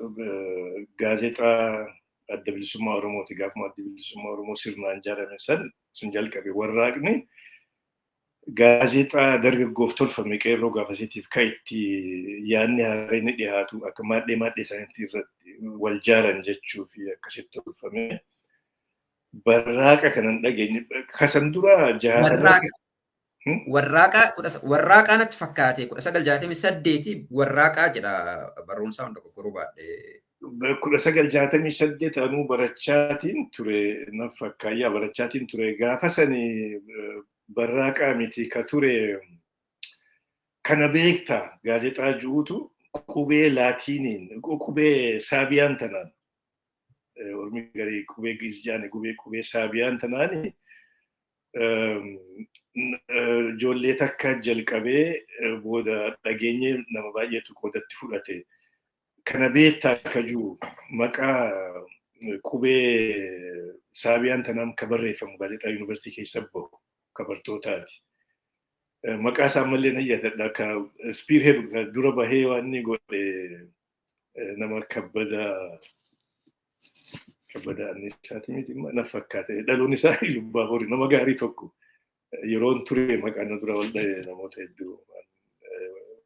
gaazexaa adda bilisummaa Oromooti gaafuma adda bilisummaa Oromoo sirnaan ijaarame sun jalqabe warraaqni gaazexaa dargaggoof tolfame qeerroo gaafasiitiif kan itti yaadni haaraan dhiyaatu akka maadhee isaaniitti irratti wal jaaran jechuu fi akkasitti tolfame. Barraaqa kanan dhageenye kasan dura warraaqaa natti fakkaate 1968 warraaqaa jedha barruunsaa hunda dogoggoruu baadhe. 1968 anuu barachaatiin ture na fakkaayyaa barachaatiin ture gaafa sani barraaqaa miti ka ture kana beekta gaazexaa ju'uutu qubee laatiiniin qubee saabiyaan tanaan ormi garii qubee gizjaane qubee saabiyaan tanaani ijoollee takka jalqabee booda dhageenye nama baay'eetu qoodatti fudhate. Kana beektaa kajuu maqaa qubee saabiyaan tanaan ka barreeffamu gaazexaa yuunivarsiitii keessa bahu ka bartootaati. Maqaa isaa ammallee na yaadadha ka spearhead dura bahee waan inni godhe nama kabbada annisaati miti na fakkaate dhaloon isaa lubbaa horii nama gaarii tokko yeroon ture maqaan na dura wal dhahe namoota hedduu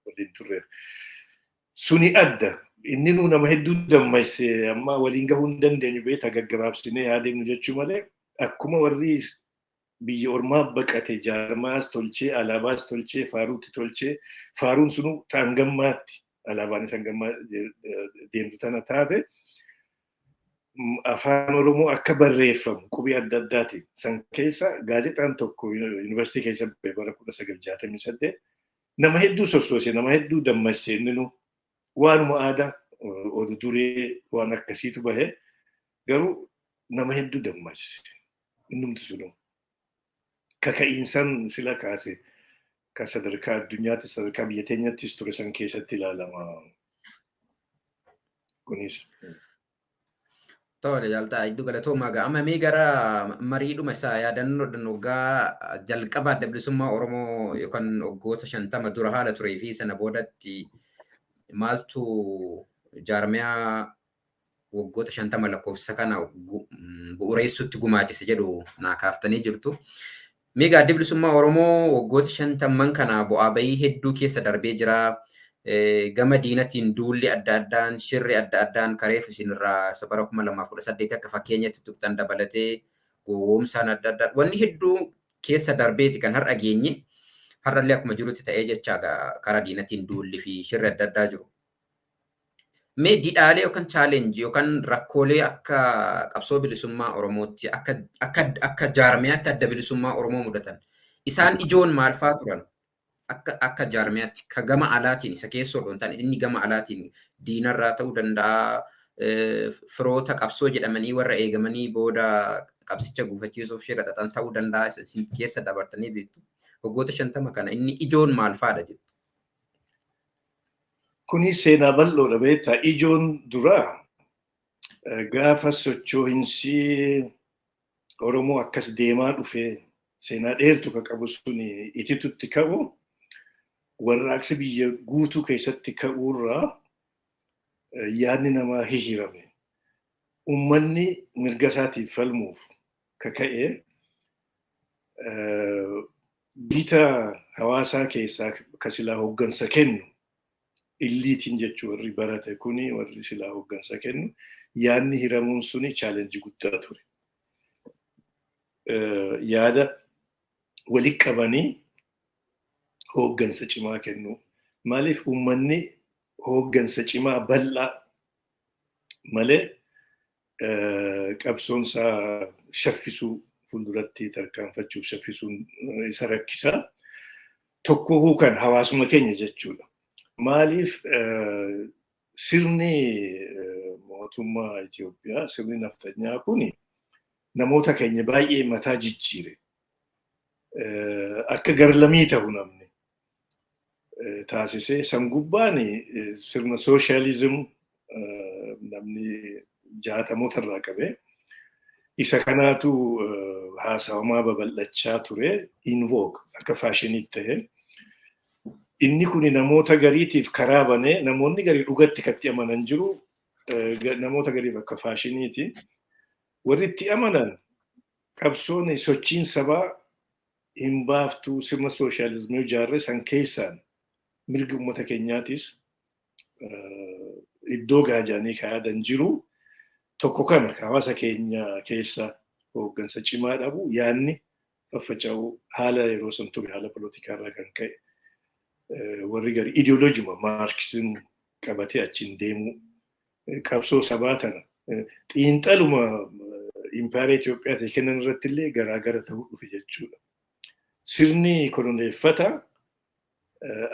waliin turre. Suni adda inni nu nama hedduu dammayse amma waliin gahuu hin dandeenyu beektaa gaggabaabsinee yaadeemnu jechuu malee akkuma warri biyya ormaa baqate jaarmaas tolchee alaabaas tolchee faaruutti tolchee faaruun sunu taangammaatti alaabaan taangammaa deemtu tana taate afaan Oromoo akka barreeffamu qubee adda addaati san keessa gaazexaan tokko yuunivarsiitii keessa bara 1968 nama hedduu sossoose, nama hedduu dammaqse inni waanuma aadaa oduu duree waan akkasiitu bahe garuu nama hedduu dammaqse innumti sunu kaka'iinsan sila kaase ka sadarkaa addunyaatti sadarkaa biyya teenyattis ture san keessatti ilaalama kunis. Tole jaltaa iddoo galatoomaa gaa amma mee gara mariidhuma isaa yaadannoo waggaa jalqaba adda bilisummaa Oromoo yookaan waggoota 50 dura haala turee fi sana boodatti maaltu jaarmiyaa waggoota 50 lakkoofsa kana bu'uureessutti gumaachise jedhu naa kaaftanii jirtu. Mee adda bilisummaa Oromoo waggoota 50 kana bu'aa bahii hedduu keessa darbee jira. Gama diinatiin duulli adda addaan shirri adda addaan kareef isinirraa sabara 2018 akka fakkeenyatti tuqxan dabalatee gowwoomsaan adda addaa wanni hedduu keessa darbeeti kan har'a geenye har'allee akkuma jirutti ta'ee jechaa karaa diinatiin duulli fi shirri adda addaa jiru. Mee didhaalee yookaan chaalenjii yookaan rakkoolee akka qabsoo bilisummaa Oromootti akka jaarmiyaatti adda bilisummaa Oromoo mudatan isaan ijoon maal fa'aa turan? Akka jaarmiyaatti ka gama alaatiin isa keessoo dhoon ta'an inni gama alaatiin diinarraa ta'uu danda'a firoota qabsoo jedhamanii warra eegamanii booda qabsicha gufachiisuuf shira xaxan ta'uu danda'a isin keessa dabartanii beektu waggoota 50 kana inni ijoon maal fa'aadha jettu. Kuni seenaa bal'oodha beektaa ijoon duraa gaafa sochoo'insi Oromoo akkas deemaa dhufee seenaa dheertu ka qabu suni ititutti ka'u warraaqsi biyya guutuu keessatti ka'uurraa yaadni namaa hihirame. Uummanni mirga isaatiif falmuuf kaka'ee bita hawaasaa keessaa ka silaa hooggansa kennu illiitiin jechuu warri barate kuni warri silaa hooggansa kennu yaadni hiramuun suni chaalenjii guddaa ture. Yaada walitti qabanii hooggansa cimaa kennu. Maaliif uummanni hooggansa cimaa bal'aa malee qabsoonsaa shaffisuu fuulduratti tarkaanfachuuf shaffisuun isa rakkisaa. Tokko kan hawaasuma keenya jechuudha. Maaliif sirni mootummaa Itoophiyaa sirni naftanyaa kuni namoota keenya baay'ee mataa jijjiire. Akka garlamii ta'u namni taasisee san gubbaan sirna sooshaalizim namni 60 irraa qabee isa kanaatu haasawamaa babal'achaa ture invoke akka faashiniitti ta'e. Inni kuni namoota gariitiif karaa banee namoonni garii dhugatti katti amanan jiru namoota gariif akka faashiniiti. Warri itti amanan qabsoon sochiin sabaa hin baaftuu sirna sooshaalizimii ijaarre san keessaan mirgi uummata keenyaatis iddoo gaajaanii kaayadan jiru tokko kana hawaasa keenya keessa hooggansa cimaa dhabu yaadni faffaca'u haala yeroo san ture haala poolitikaarraa kan ka'e warri gari ideoloojima maarkizim qabatee achiin deemu qabsoo sabaa tana xiinxaluma impaayera Itoophiyaatiif kennan irratti illee garaagara ta'uu dhufe jechuudha. Sirni koloneeffata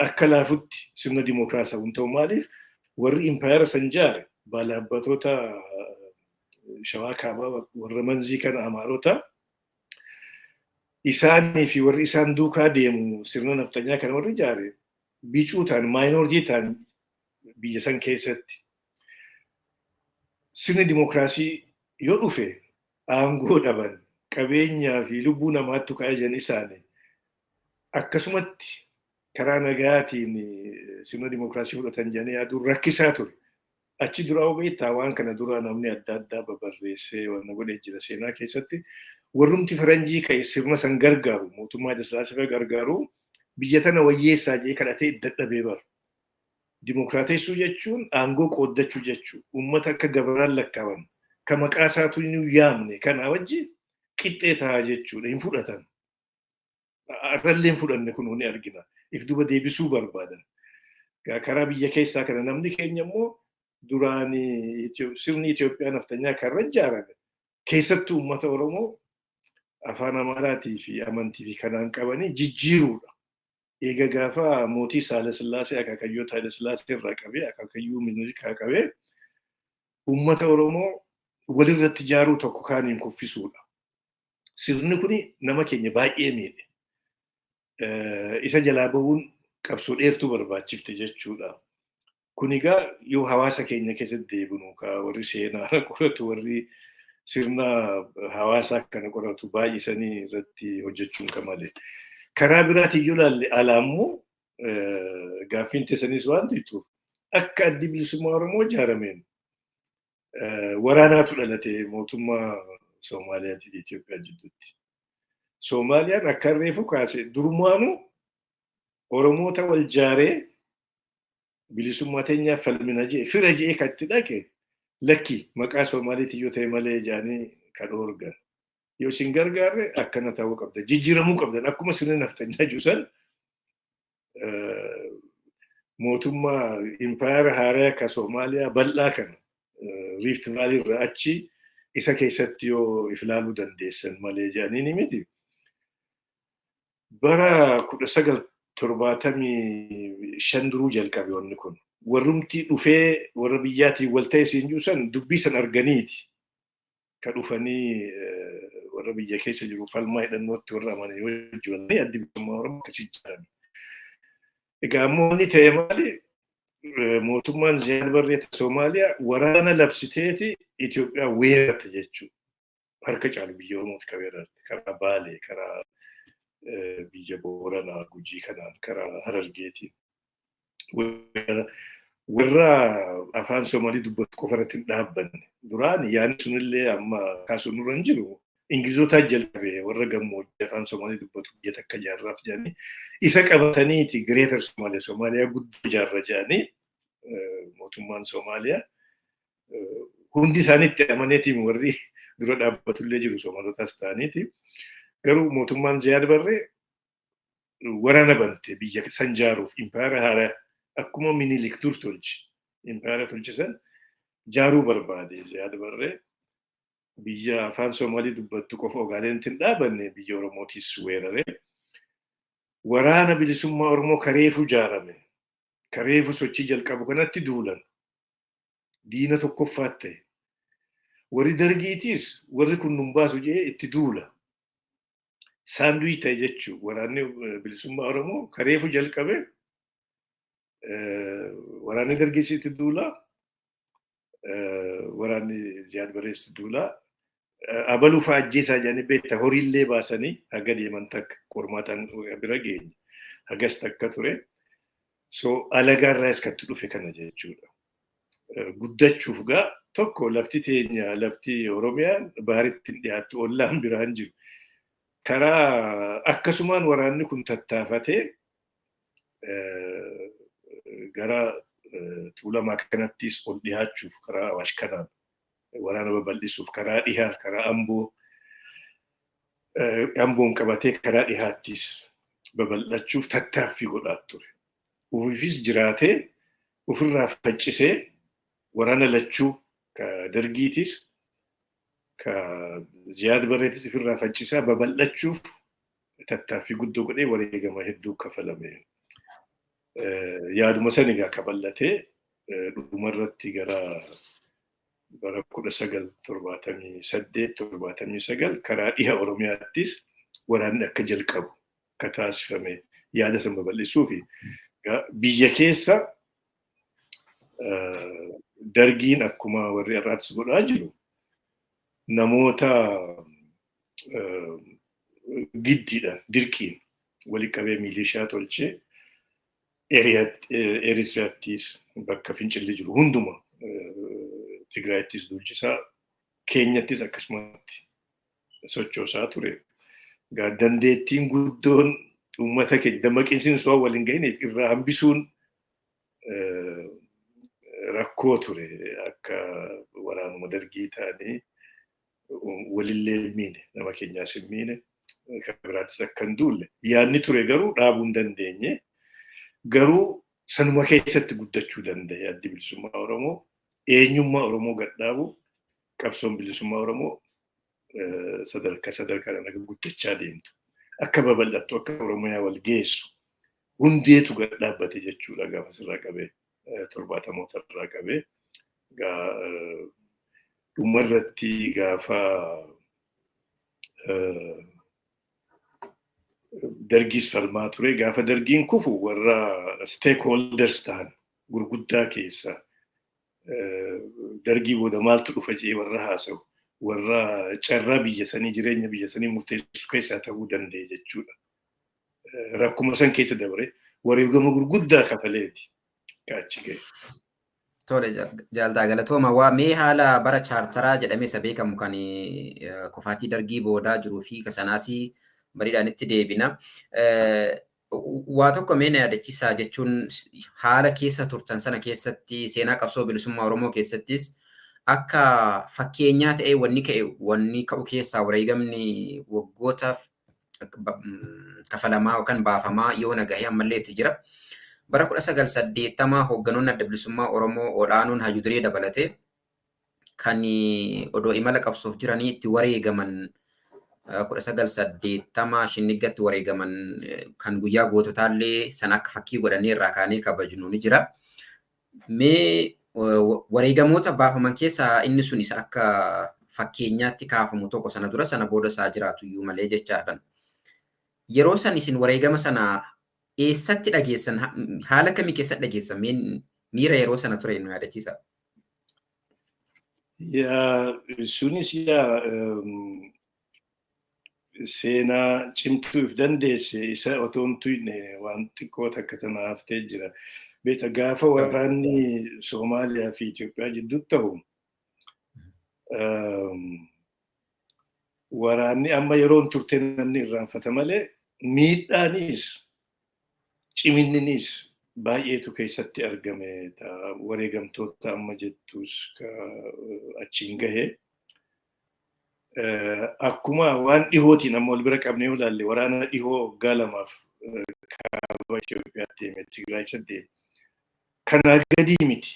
akka laafutti sirna dimookiraasawaa ta'u maaliif warri impaayera san ijaare baalabbatoota shawaa kaabaa warra manzii kana amaarota isaanii fi warri isaan duukaa deemu sirna naftanyaa kana warri ijaare bicuutaan maayinooritii ta'an biyya san keessatti sirni dimookiraasii yoo dhufe aangoo dhaban qabeenyaa fi lubbuu namaatti kaayan isaanii akkasumatti karaa nagaatiin sirna dimookiraasii fudhatan jedhanii yaaduun rakkisaa ture. Achi duraa beektaa waan kana duraa namni adda addaa babarreessee waan godhee jira seenaa keessatti warrumti faranjii ka'e sirna san gargaaru mootummaa Hayilasillaasee gargaaru biyya tana wayyeessaa jee kadhatee dadhabee bara. Dimookiraatessuu jechuun aangoo qooddachuu jechuudha. Uummata akka gabaraan lakkaawamu kan maqaa isaatu hin yaamne kana wajji qixxee ta'a jechuudha hin fudhatan. Arrallee hin fudhanne kun ni argina. If duba deebisuu barbaadan. Karaa biyya keessaa kana namni keenya immoo duraan sirni Itoophiyaa naftanyaa kan irra ijaarame keessattuu uummata Oromoo afaan Amaaraatii fi amantii fi kanaan qabanii jijjiiruudha. eega gaafa mootii Saalasillaasee akaakayyoo Haayilasillaasee irraa qabee akaakayyuu Minilikaa qabee uummata Oromoo walirratti ijaaruu tokko kaaniin kuffisuudha. Sirni kuni nama keenya baay'ee miidhe. Isa jalaa bahuun qabsoo dheertuu barbaachifte jechuudha. Kun egaa yoo hawaasa keenya keessatti deebinu warri seenaa qoratu warri sirna hawaasaa kana qoratu baay'isanii irratti hojjechuun malee. Karaa biraatiin yoo ilaalle alaa immoo gaaffiin teessanis waan ta'eef akka addi bilisummaa Oromoo ijaarameen waraanaatu dhalate mootummaa Soomaaliyaa fi Itoophiyaa jidduutti. Soomaaliyaan akka reefu kaase durumaanuu Oromoota wal jaaree bilisummaa teenyaaf falmina jee fira jee kan itti dhaqe lakki maqaa Soomaaliitiin yoo ta'e malee jaanii kan dhoorgan. Yoo isin gargaarre akkana ta'uu qabda. Jijjiiramuu qabdan akkuma sirni naftanyaa juusan mootummaa impaayara haaraa akka Soomaaliyaa bal'aa kana Rift Valley irraa achi isa keessatti yoo ilaaluu dandeessan malee jaanii ni miti. Bara 1975 duruu jalqabe wanni kun. Warrumti dhufee warra biyyaatiin wal ta'e siin juusan dubbii san arganiiti. Ka dhufanii warra biyya keessa jiru falmaa hidhannootti warra amanii wajjin addi bilisummaa Oromoo akkasii ijaarame. Egaa ammoo inni ta'e maali mootummaan Ziyaad Barree Soomaaliyaa waraana labsiteeti Itoophiyaa weerarte jechuudha. Harka caalu biyya Oromooti qabeerarte karaa Baalee karaa biyya Booranaa Gujii kanaan karaa Harargeetiin. Warra afaan Soomaalii dubbatu qofa irratti hin dhaabbanne. Duraan yaadni sunillee amma kaasuun nurra hin jiru. Ingilizootaan jalqabee warra gammoojjii afaan Soomaalii dubbatu biyya takka ijaarraaf jedhanii isa qabataniiti Greater Somaaliyaa Soomaaliyaa guddoo ijaarra jedhanii mootummaan Soomaaliyaa hundi isaaniitti amaneetiin warri dura dhaabbatullee jiru Soomaalotaas ta'aniiti. Garuu mootummaan Ziyaad Barree waraana bante biyya san ijaaruuf impaayara haaraa akkuma Minilik dur tolche. Impaayara tolchisan ijaaruu barbaade Ziyaad Barree. Biyya afaan Soomaalii dubbattu qofa Ogaadeenitti hin dhaabanne biyya Oromootis weerare. Waraana bilisummaa Oromoo kareefu ijaarame. Kareefu sochii jalqabu kanatti duulan. Diina tokkoffaat ta'e. Warri dargiitiis warri kun nun baasu jee itti duula. Saanduwii ta'e jechuu waraanni bilisummaa Oromoo kareefu jalqabe. Waraanni dargiis itti duula. Waraanni Ziyaad Barrees itti duula. Abaluu fa'aa ajjeesaa jedhanii beektaa horiillee baasanii haga deeman takka qormaataan bira geenye. Hagas takka ture. So alagaarraa iskatti dhufe kana jechuudha. Guddachuuf gaa tokko lafti teenya lafti Oromiyaan baaritti hin dhiyaattu ollaan biraan jiru. Karaa akkasumaan waraanni kun tattaafatee gara Tuulamaa kanattis ol dhiyaachuuf karaa Awaash kanaan waraana babal'isuuf karaa dhihaa karaa Amboon qabatee karaa dhihaattis babal'achuuf tattaaffii godhaa ture. Uffis jiraatee ofirraa faccisee waraana lachuu ka dargiitis ka Ziyaad Barreetis ofirraa faccisaa babal'achuuf tattaaffii guddoo godhee wareegama hedduu kafalame. Yaaduma san egaa kaballatee dhumarratti gara bara 1978-79 karaa dhiha Oromiyaattis waraanni akka jalqabu ka taasifame yaada san babal'isuufi biyya keessa dargiin akkuma warri irraattis godhaa jiru namoota giddiidhaan dirqiin walii qabee miilishaa tolchee Eritreyaattis bakka fincilli jiru hunduma Tigraayittis duulchisaa Keenyattis akkasumatti sochoosaa ture. Dandeettiin guddoon uummata keenya dammaqinsiin waan waliin gahineef irraa hambisuun rakkoo ture akka waraanuma dargii ta'anii walillee miine nama keenyaas hin miine kan biraattis akka hin duulle yaadni ture garuu dhaabuu hin dandeenye. Garuu sanuma keessatti guddachuu danda'e addi bilisummaa Oromoo eenyummaa Oromoo gadhaabu qabsoon bilisummaa Oromoo sadarkaa akka guddachaa deemtu akka babal'attu akka Oromiyaa wal geessu hundeetu gad dhaabbate jechuudha gaafa sirraa qabee 70 irraa qabee dhumarratti gaafa dargiis falmaa ture gaafa dargiin kufu warra stakeholders ta'an gurguddaa keessa dargii booda maaltu dhufa jedhee warra haasa'u warra carraa biyya sanii jireenya biyya sanii murteessu keessaa ta'uu danda'e jechuudha. Rakkuma san keessa dabre wareegama gurguddaa kafaleeti kaachi ga'e. Tole jaaltaa galatooma waa mee haala bara chaartaraa jedhamee isa beekamu kan kufaatii dargii boodaa jiruu fi kasanaasii bariidhaan itti deebina. Waa tokko mee na yaadachiisaa jechuun haala keessa turtan sana keessatti seenaa qabsoo bilisummaa Oromoo keessattis akka fakkeenyaa ta'ee wanni ka'u keessaa wareegamni waggootaaf kafalamaa yookaan baafamaa yoo nagahee ammallee itti jira. Bara 1980 hoogganoonni adda bilisummaa Oromoo olaanoon Hayyuu Duree dabalatee kan odoo imala qabsoof jiranii itti wareegaman 1980 Shinniggatti wareegaman kan guyyaa goototaallee san akka fakkii godhanii irraa kaanee kabajnu ni jira. Mee wareegamoota baafaman keessaa inni sun isa akka fakkeenyaatti kaafamu tokko sana dura sana booda isaa jiraatu iyyuu malee jechaadha. Yeroo san isin wareegama sana eessatti dhageessan haala kamii keessatti dhageessan miira yeroo sana ture nu yaadachiisa. Sunis seenaa cimtuuf dandeesse isa otoo hin tuyne waan xiqqoo takka tana haftee jira. Beeta gaafa waraanni Soomaaliyaa fi Itoophiyaa jidduutti ta'u waraanni amma yeroon turte namni irraanfata malee miidhaanis ciminninis baay'eetu keessatti argame wareegamtoota amma jettus achiin gahe. Akkuma waan dhihootiin amma wal bira qabnee yoo ilaalle waraana dhihoo waggaa lamaaf kaaba Itoophiyaatti deeme Tigraay saddeet kanaa gadii miti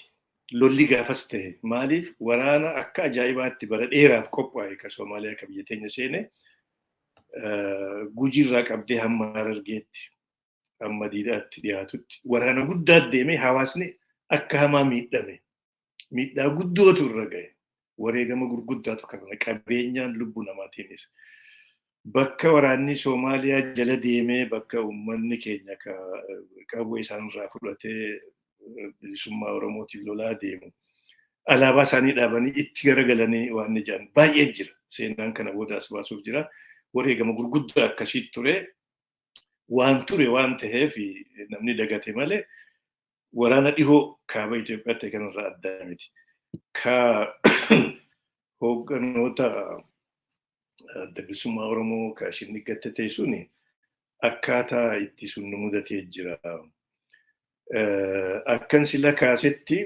lolli gaafas ta'e maaliif waraana akka ajaa'ibaatti bara dheeraaf qophaa'e ka Soomaaliyaa ka biyya teenya seene Gujiirraa qabdee hamma Harargeetti hamma Diidaatti dhiyaatutti waraana guddaa deemee hawaasni akka hamaa miidhame miidhaa guddootu irra gahe wareegama gurguddaatu kana qabeenyaan lubbuu namaatiinis bakka waraanni Soomaaliyaa jala deemee bakka uummanni keenya qabu isaanirraa fudhatee bilisummaa Oromootiif lolaa deemu alaabaa isaanii dhaabanii itti garagalanii waan ni jedhan baay'ee jira seenaan kana boodaas baasuuf jira wareegama gurguddaa akkasii ture waan ta'eef namni dagate malee waraana dhihoo kaaba Itoophiyaatti kanarraa addaa miti. Ka hoogganoota adda bilisummaa Oromoo ka Shinniggatti ta'e suni akkaataa itti sun nu mudatee jira. Akkan sila kaasetti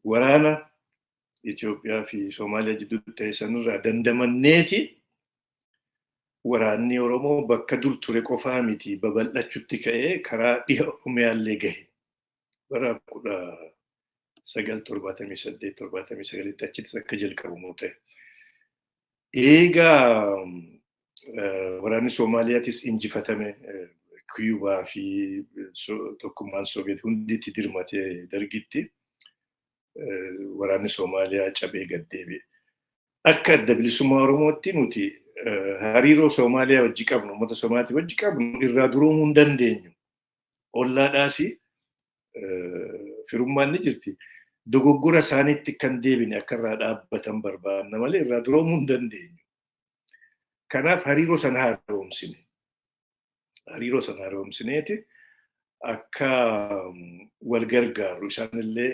waraana Itoophiyaa fi Soomaaliyaa jidduutti ta'e sanirraa dandamanneeti waraanni Oromoo bakka dur ture qofaa miti babal'achuutti ka'ee karaa dhiha Oromiyaallee gahe. Bara 1978 achittis akka jalqabamu ta'e. Eegaa waraanni Soomaaliyaatis injifatame Kiyubaa fi tokkummaan Sooviyeet hunditti dirmatee dargitti waraanni Soomaaliyaa cabee gad deebi'e. Akka adda bilisummaa Oromootti nuti hariiroo Soomaaliyaa wajji qabnu uummata Soomaaliyaatii wajji qabnu irraa duroomuu hin dandeenyu. Ollaadhaas firummaan ni jirti. Dogoggora isaaniitti kan deebine akka irraa dhaabbatan barbaadna malee irraa duroomuu hin dandeenyu. Kanaaf hariiroo sana haaromsine. Hariiroo sana haaromsineeti akka wal gargaaru isaanillee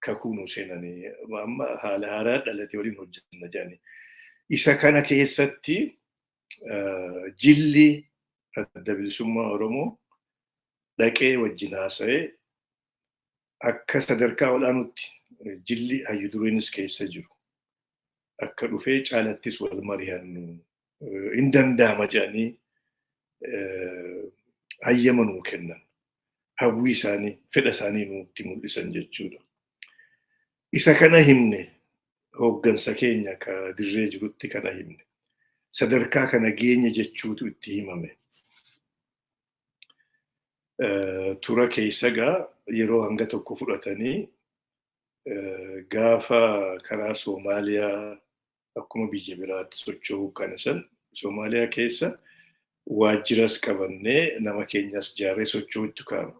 kakuu nu seenanii amma haala haaraa dhalate waliin hojjenna jedhanii. Isa kana keessatti jilli adda bilisummaa Oromoo dhaqee wajjin haasa'ee akka sadarkaa olaanutti jilli Hayyuu Dureenis keessa jiru. Akka dhufee caalattis wal mari'annu hin danda'ama jedhanii hayyama nuu kennan. Hawwii isaanii, fedha isaanii nutti mul'isan jechuudha. Isa kana himne hooggansa keenya ka dirree jirutti kana himne. Sadarkaa kana geenya jechuutu itti himame. tura keessa gaa yeroo hanga tokko fudhatanii gaafa karaa Soomaaliyaa akkuma biyya biraatti socho'uu kana san Soomaaliyaa keessa waajjiras qabannee nama keenyas jaarree socho'uutti kaa'ama.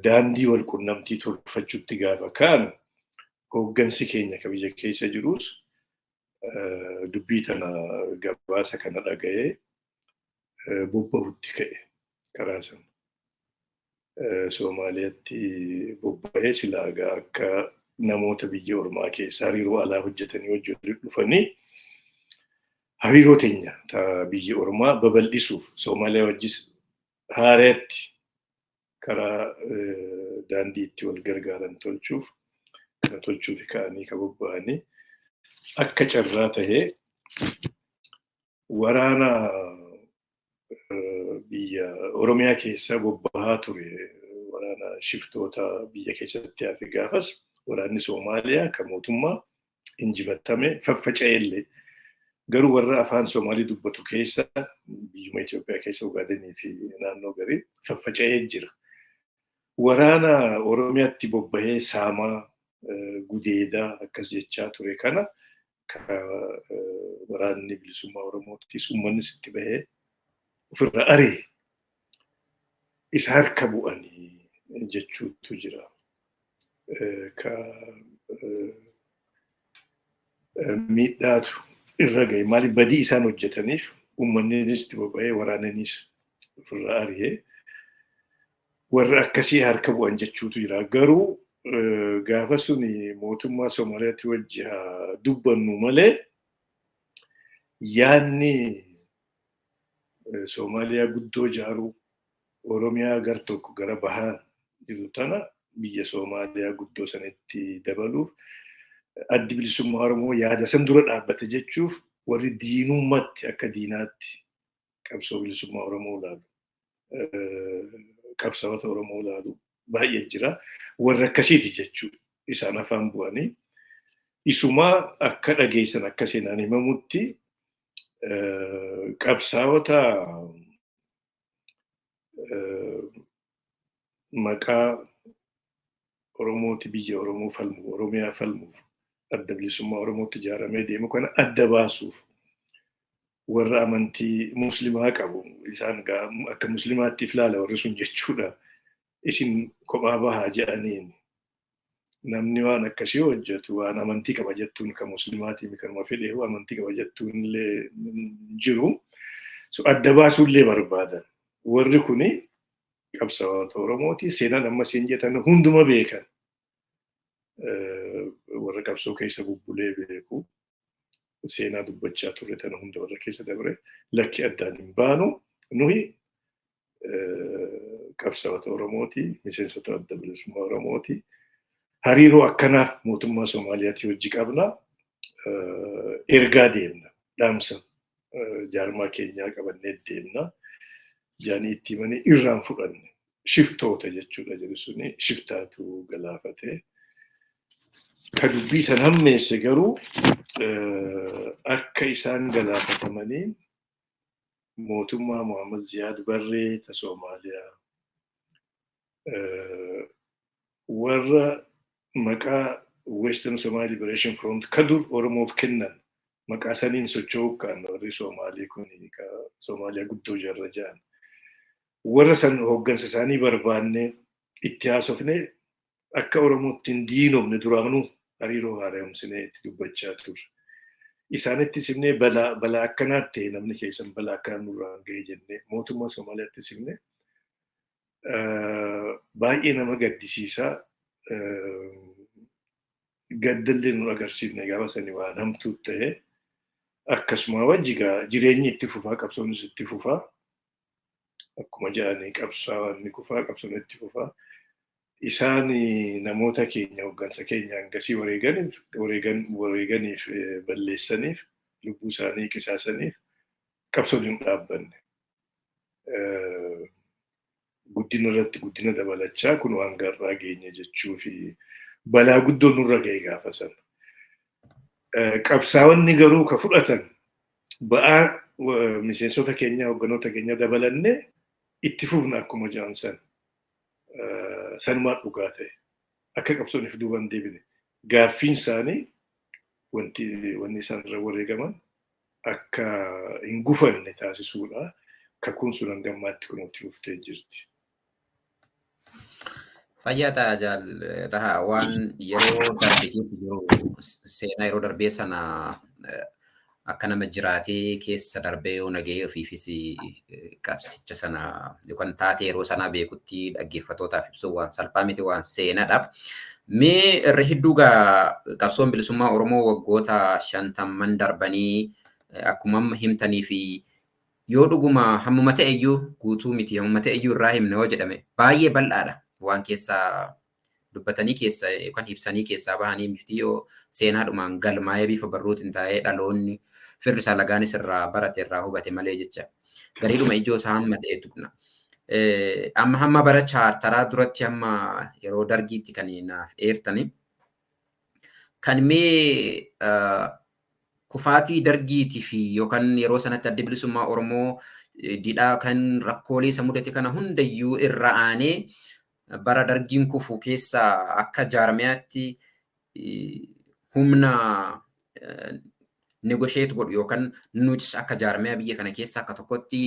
Daandii wal qunnamtii tolfachuutti gaafa kaanu hooggansi keenya ka biyya keessa jirus dubbii tana gabaasa kana dhaga'ee bobba'utti ka'e karaa sana. Soomaaliyaatti bobba'ee silaagaa akka namoota biyya ormaa keessa hariiroo alaa hojjetanii wajjin dhufanii hariiroo teenya biyya ormaa babal'isuuf Soomaaliyaa wajjis haareetti karaa daandii itti wal gargaaran tolchuuf ka'anii ka bobba'anii akka carraa tahee waraana biyya Oromiyaa keessa bobba'aa ture waraana shiftoota biyya keessatti hafe gaafas waraanni Soomaaliyaa kan mootummaa injifatame faffaca'ellee garuu warra afaan Soomaalii dubbatu keessa biyyuma Itoophiyaa keessa Ugaadanii fi naannoo garii faffaca'ee jira. Waraana Oromiyaatti bobba'ee saamaa gudeedaa akkas jechaa ture kana waraanni bilisummaa Oromoottis uummannis itti bahee ofirra aree isa harka bu'anii jechuutu jira. Miidhaatu irra gahe maaliif badii isaan hojjetaniif uummannis itti bobba'ee waraananis ofirra aree warra akkasii harka bu'an jechuutu jira. Garuu gaafa suni mootummaa Soomaaliyaatti wajji dubbannu malee yaadni Soomaaliyaa guddoo ijaaruu Oromiyaa gar tokko gara bahaa jiru tana biyya Soomaaliyaa guddoo sanatti dabaluuf addi bilisummaa Oromoo yaada san dura dhaabbate jechuuf warri diinummaatti akka diinaatti qabsoo bilisummaa Oromoo laalu. Qabsaa'ota Oromoo laalu baay'ee jira. Warra akkasiiti jechuudha. Isaan afaan bu'anii isumaa akka dhageessan akka seenaan himamutti qabsaa'ota maqaa Oromooti biyya Oromoo falmu Oromiyaa falmuuf adda bilisummaa Oromootti ijaaramee deemu kana adda baasuuf warra amantii muslimaa qabu isaan akka muslimaattiif ilaala warri sun jechuudha. Isin kophaa bahaa jedhaniin namni waan akkasii hojjetu waan amantii qaba jettuun kan muslimaatiin kanuma fedhee amantii qaba jettuun illee jiru. Adda baasuullee barbaadan. Warri kuni qabsaa'ota Oromooti seenaan amma siin jedhan hunduma beekan. Warra qabsoo keessa bubbulee beeku. Seenaa dubbachaa turre tana hunda warra keessa dabre lakki addaan hin baanu nuyi qabsaa'ota Oromooti miseensota adda bilisummaa Oromooti hariiroo akkanaa mootummaa Soomaaliyaatti wajji qabna ergaa deemna dhaamsa jaarmaa keenyaa qabannee deemna jaanii itti himanii irraan fudhanne shiftoota jechuudha jedhu suni shiftaatu galaafate. Ka dubbii san hammeesse garuu akka isaan galaafatamanii mootummaa Muhammad Ziyaad Barree ta Soomaaliyaa warra maqaa Western Somali Liberation Front ka dur Oromoof kennan maqaa saniin socho'uu kan warri Soomaalii kun Soomaaliyaa guddoo jarra ja'an warra san hooggansa isaanii barbaanne itti haasofne akka Oromootti hin diinomne duraanuu hariiroo haaromsinee itti dubbachaa turre. Isaanitti simnee balaa akkanaatti namni keessan balaa akkanaa nurraan ga'e jennee mootummaa Soomaaliyaatti simnee baay'ee nama gaddisiisaa gaddallee nu agarsiifne gaafa sanii waan hamtuu ta'e akkasuma wajjigaa jireenyi itti fufaa qabsoonis itti fufaa akkuma jedhanii qabsaa'onni kufaa qabsoon itti fufaa isaan namoota keenya hooggansa keenya hangasii wareeganiif balleessaniif lubbuu isaanii qisaasaniif qabsoon hin dhaabbanne. Guddina irratti guddina dabalachaa kun waan garraa geenye jechuu fi balaa guddoo nurra ga'e gaafa sana. Qabsaa'onni garuu ka fudhatan ba'aa miseensota keenya hoogganoota keenya dabalanne اتفقنا أكما جانسان سنمات لغاته أكا قبصوني في دوبان ديبني غافين ساني واني سان روري كمان أكا إنغوفن نتاسي سولا ككون سولان غمات تكون وتلوفتي جرتي Fayyaa ta'a waan yeroo darbeetiif jiru seenaa yeroo darbee sana akka nama jiraatee keessa darbee yoo nagahee ofiifis qabsicha sana yookaan taatee yeroo sanaa beekutti dhaggeeffattootaaf ibsuun waan salphaa miti waan seenaadhaaf. Mee irra hedduu qabsoon bilisummaa Oromoo waggoota 50 darbanii akkuma himtanii fi yoo dhuguma hammuma ta'e iyyuu guutuu miti hammuma ta'e iyyuu irraa himne yoo jedhame baay'ee bal'aadha. Waan keessaa dubbatanii keessa yookaan ibsanii keessaa bahanii miftii yoo seenaadhumaan galmaa'ee bifa barruutiin taa'ee dhaloonni firri isaa lagaanis irraa barate irraa hubate malee jecha gariidhuma ijoo isaa hamma ta'etu kuna. Hamma bara chaartaraa duratti hamma yeroo dargiitti kan naaf eertani. Kan mee kufaatii dargiitii fi yookaan yeroo sanatti adda bilisummaa Oromoo didhaa kan rakkoolee isa mudate kana hundayyuu irra aanee bara dargiin kufu keessa akka jaarmiyaatti humna negotiate godhu yookaan nutis akka jaarmiyaa biyya kana keessa akka tokkotti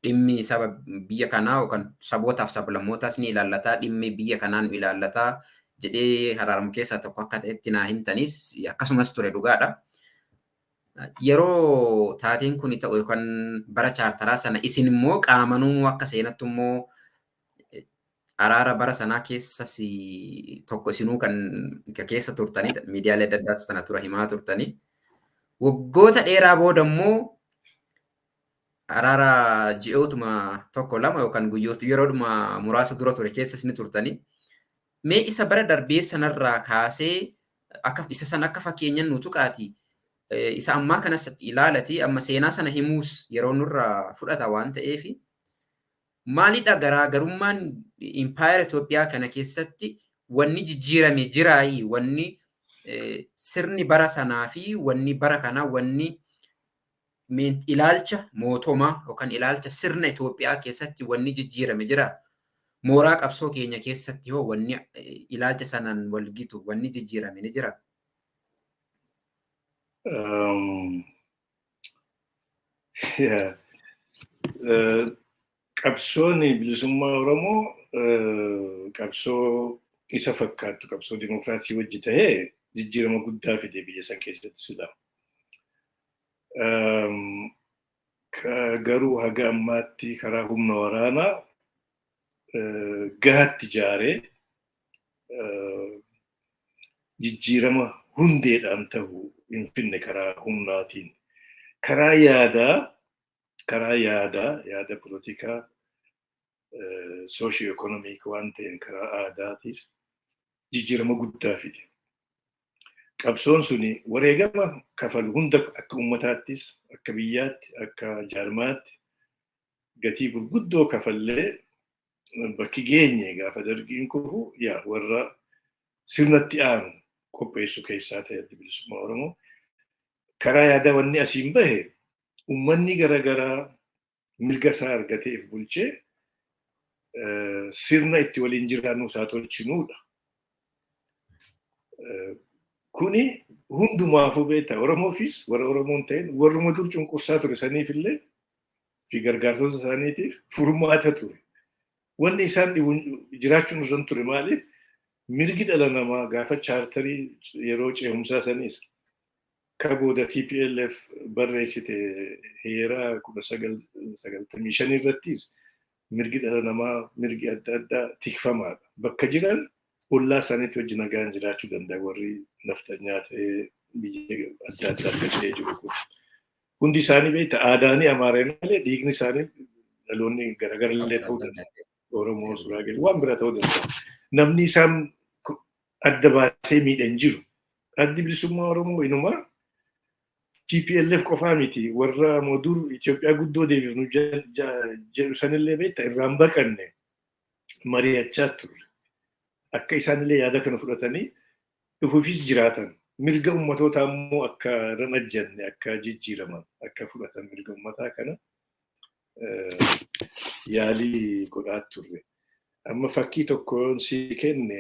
dhimmi saba biyya kanaa yookaan sabootaaf sablammootaas ni ilaallataa dhimmi biyya kanaan ilaallataa jedhee haraaramu keessaa tokko akka ta'etti naa himtanis akkasumas ture dhugaadha. Yeroo taateen kun ta'u yookaan bara chaartaraa sana isin immoo qaamanuu akka seenattu immoo araara bara sanaa keessas tokko isinuu kan keessa turtanii miidiyaalee adda addaas sana tura himaa turtanii waggoota dheeraa booda immoo araara ji'ootuma tokko lama yookaan guyyoota yeroodhuma muraasa dura ture keessa isin turtanii mee isa bara darbee sanarraa kaasee akka isa sana akka fakkeenyan nu tuqaati isa ammaa kanas ilaalati amma seenaa sana himuus yeroo nurraa fudhata waan ta'eefi maalidha garaagarummaan impaayera Itoophiyaa kana keessatti wanni jijjiirame jiraayi wanni sirni bara sanaa fi wanni bara kanaa wanni ilaalcha mootummaa yookaan ilaalcha sirna Itoophiyaa keessatti wanni jijjiirame jira. Mooraa qabsoo keenya keessatti hoo wanni ilaalcha sanaan walgitu wanni jijjiirame ni jira. Qabsoon bilisummaa Oromoo qabsoo isa fakkaattu qabsoo dimokiraasii wajji ta'ee jijjiirama guddaa fide biyya san keessatti sila. Garuu haga ammaatti karaa humna waraanaa gahaatti ijaaree jijjiirama hundeedhaan ta'u hin finne karaa humnaatiin. Karaa yaada politikaa sooshiyo ekonomik waan ta'een karaa aadaatis jijjiirama guddaa fide. Qabsoon suni wareegama kafalu hunda akka ummataattis akka biyyaatti akka jaarmaatti gatii gurguddoo kafallee bakki geenye gaafa dargiin kufu yaa warra sirnatti aanu qopheessu keessaa ta'e adda bilisummaa Oromoo karaa yaada wanni asiin bahe ummanni garagaraa mirga isaa argateef bulchee sirna itti waliin jiraannu isaa tolchinuudha. Kuni hundumaafuu beektaa Oromoofis warra Oromoon ta'een warruma dur cunqursaa ture saniifillee fi gargaartota isaaniitiif furmaata ture. Wanni isaan jiraachuun irra ture maaliif mirgi dhala namaa gaafa chaartarii yeroo ce'umsaa saniis ka booda TPLF barreessite heeraa 1995 irrattis mirgi dhala namaa mirgi adda addaa tikfamaadha. Bakka jiran ollaa isaaniitti wajjin nagaan jiraachuu danda'a warri naftanyaa ta'ee biyya adda addaa akka ce'ee jiru kun. Hundi isaanii beektaa aadaanii Amaareen malee dhiigni isaanii dhaloonni garagara illee ta'uu danda'a. Oromoo Suraagel waan bira ta'uu danda'a. Namni isaan adda baasee miidhan jiru. Addi bilisummaa Oromoo inumaa TPLF qofaa miti warra dur Itoophiyaa guddoo deebifnu jedhu sanillee beektaa irraan baqanne mari'achaa turre. Akka isaanillee yaada kana fudhatanii dhufuufis jiraatan. Mirga ummatootaa immoo akka ramajjanne akka jijjiiraman akka fudhatan mirga ummataa kana yaalii godhaa turre. Amma fakkii tokkoon si kenne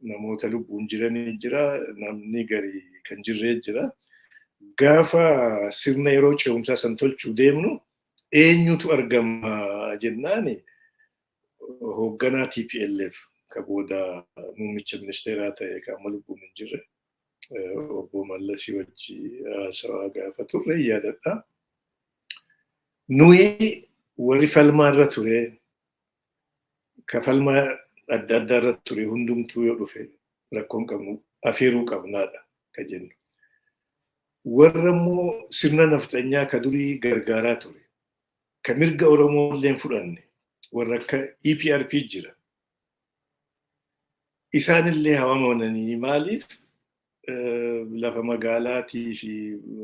namoota lubbuun jiranii jira, namni gari kan jirree jira. Gaafa sirna yeroo ce'umsaa san tolchuu deemnu eenyutu argama jennaani hoogganaa TPLF ka booda muummicha ministeeraa ta'e kan amma lubbuun hin jirre obbo Mallasii wajji haasawaa gaafa turre yaadadha. Nuyi warri falmaarra ture ka falmaa adda addaarra ture hundumtuu yoo dhufe rakkoon qabnu afeeruu qabnaadha ka jennu. Warra immoo sirna nafxanyaa ka durii gargaaraa ture ka mirga Oromoo illee fudhanne warra akka EPRP jira. Isaanillee hawaamanii maaliif lafa magaalaatii fi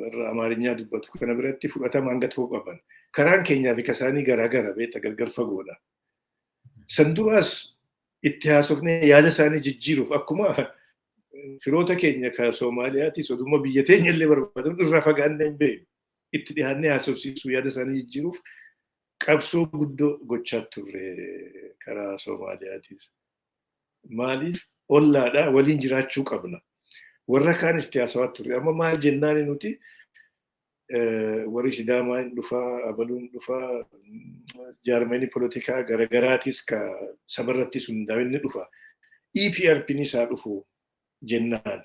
warra Amaarinyaa dubbatu kana biratti fudhatama hanga tokko qaban. Karaan keenyaa fi kasaanii garaagara beekta gargar fagoodha. San duraas itti haasofnee yaada isaanii jijjiiruuf akkuma firoota keenya ka Somaaliyaati soduma biyya teenya illee barbaadu irraa fagaannee hin beeknu. Itti dhiyaannee haasofsiisuu yaada isaanii jijjiiruuf qabsoo guddoo gochaa turre karaa Soomaaliyaatis. Maaliif ollaadha waliin jiraachuu qabna. Warra kaanis itti haasawaa turre. Amma maal jennaani nuti warri Sidaamaa hin dhufaa, Abaluun dhufaa, jaarmanii polotikaa garaagaraatis ka sabarrattis hundaa'e inni dhufa. EPRP'n isaa dhufu jennaan.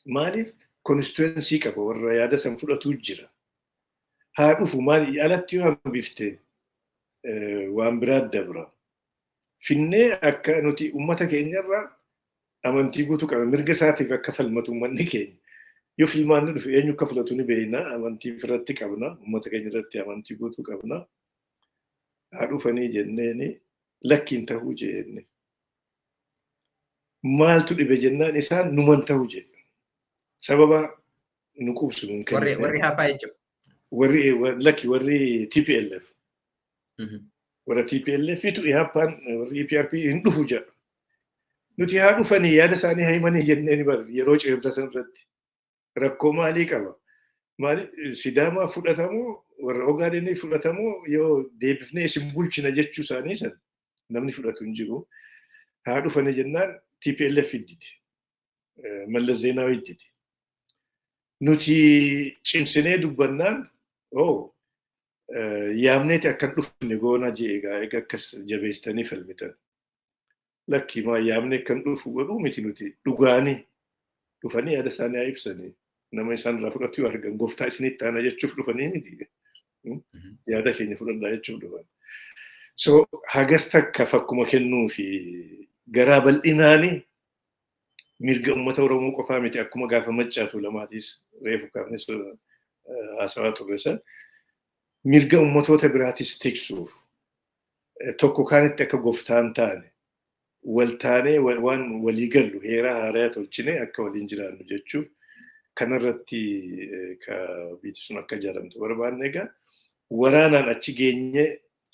Maaliif konstituensii qaba warra yaada san fudhatu jira. Haa dhufu maali alatti yoo hambifte waan biraa dabra. Finnee akka nuti uummata keenyarraa amantii guutuu qaba. Mirga isaatiif akka falmatu uummanni keenya. Yoo filmaanni dhufe eenyu akka filatu ni beekna. Amantii irratti qabna. Uummata keenya irratti amantii guutuu qabna. Haa dhufanii jenneeni lakkiin ta'uu jenne. Maaltu dhibe jennaan isaan numan ta'uu jedhu. Sababa nu qubsu nun kenne. Warri hafaa jechuudha. Warri TPLF. Warra TPLF-tu ihaapaan warri EPRP hin dhufu jedhu. Nuti haa dhufanii yaada isaanii himanii jennee ni barri yeroo ce'umsa san irratti. Rakkoo maalii qaba? Sidaamaa fudhatamoo warra Ogaadeenii fudhatamoo yoo deebifnee isin bulchina jechuu isaanii san namni fudhatu hin jiru. Haa dhufanii jennaan TPLF hidditi. Mallas Zeenaawi hidditi. Nuti cimsinee dubbannaan yaamneeti akkan dhufne goona jee egaa akkas jabeessanii falmitan. Lakki maa yaamne kan dhufu godhuu miti nuti dhugaanii dhufanii yaada isaanii haa ibsanii nama isaan irraa fudhatu yoo argan gooftaa isinitti aana jechuuf dhufanii miti. Yaada keenya fudhadhaa jechuuf dhufan. So hagas takka fakkuma kennuu fi garaa bal'inaanii mirga uummata Oromoo qofaa miti akkuma gaafa maccaatu lamaatis reefu kaafnes haasawaa turre san mirga uummatoota biraatis tiksuuf tokko kaanitti akka gooftaan taane wal taanee waan walii gallu heeraa haaraa tolchine akka waliin jiraannu jechuuf kanarratti ka biyyi sun akka ijaaramtu barbaanne egaa waraanaan achi geenye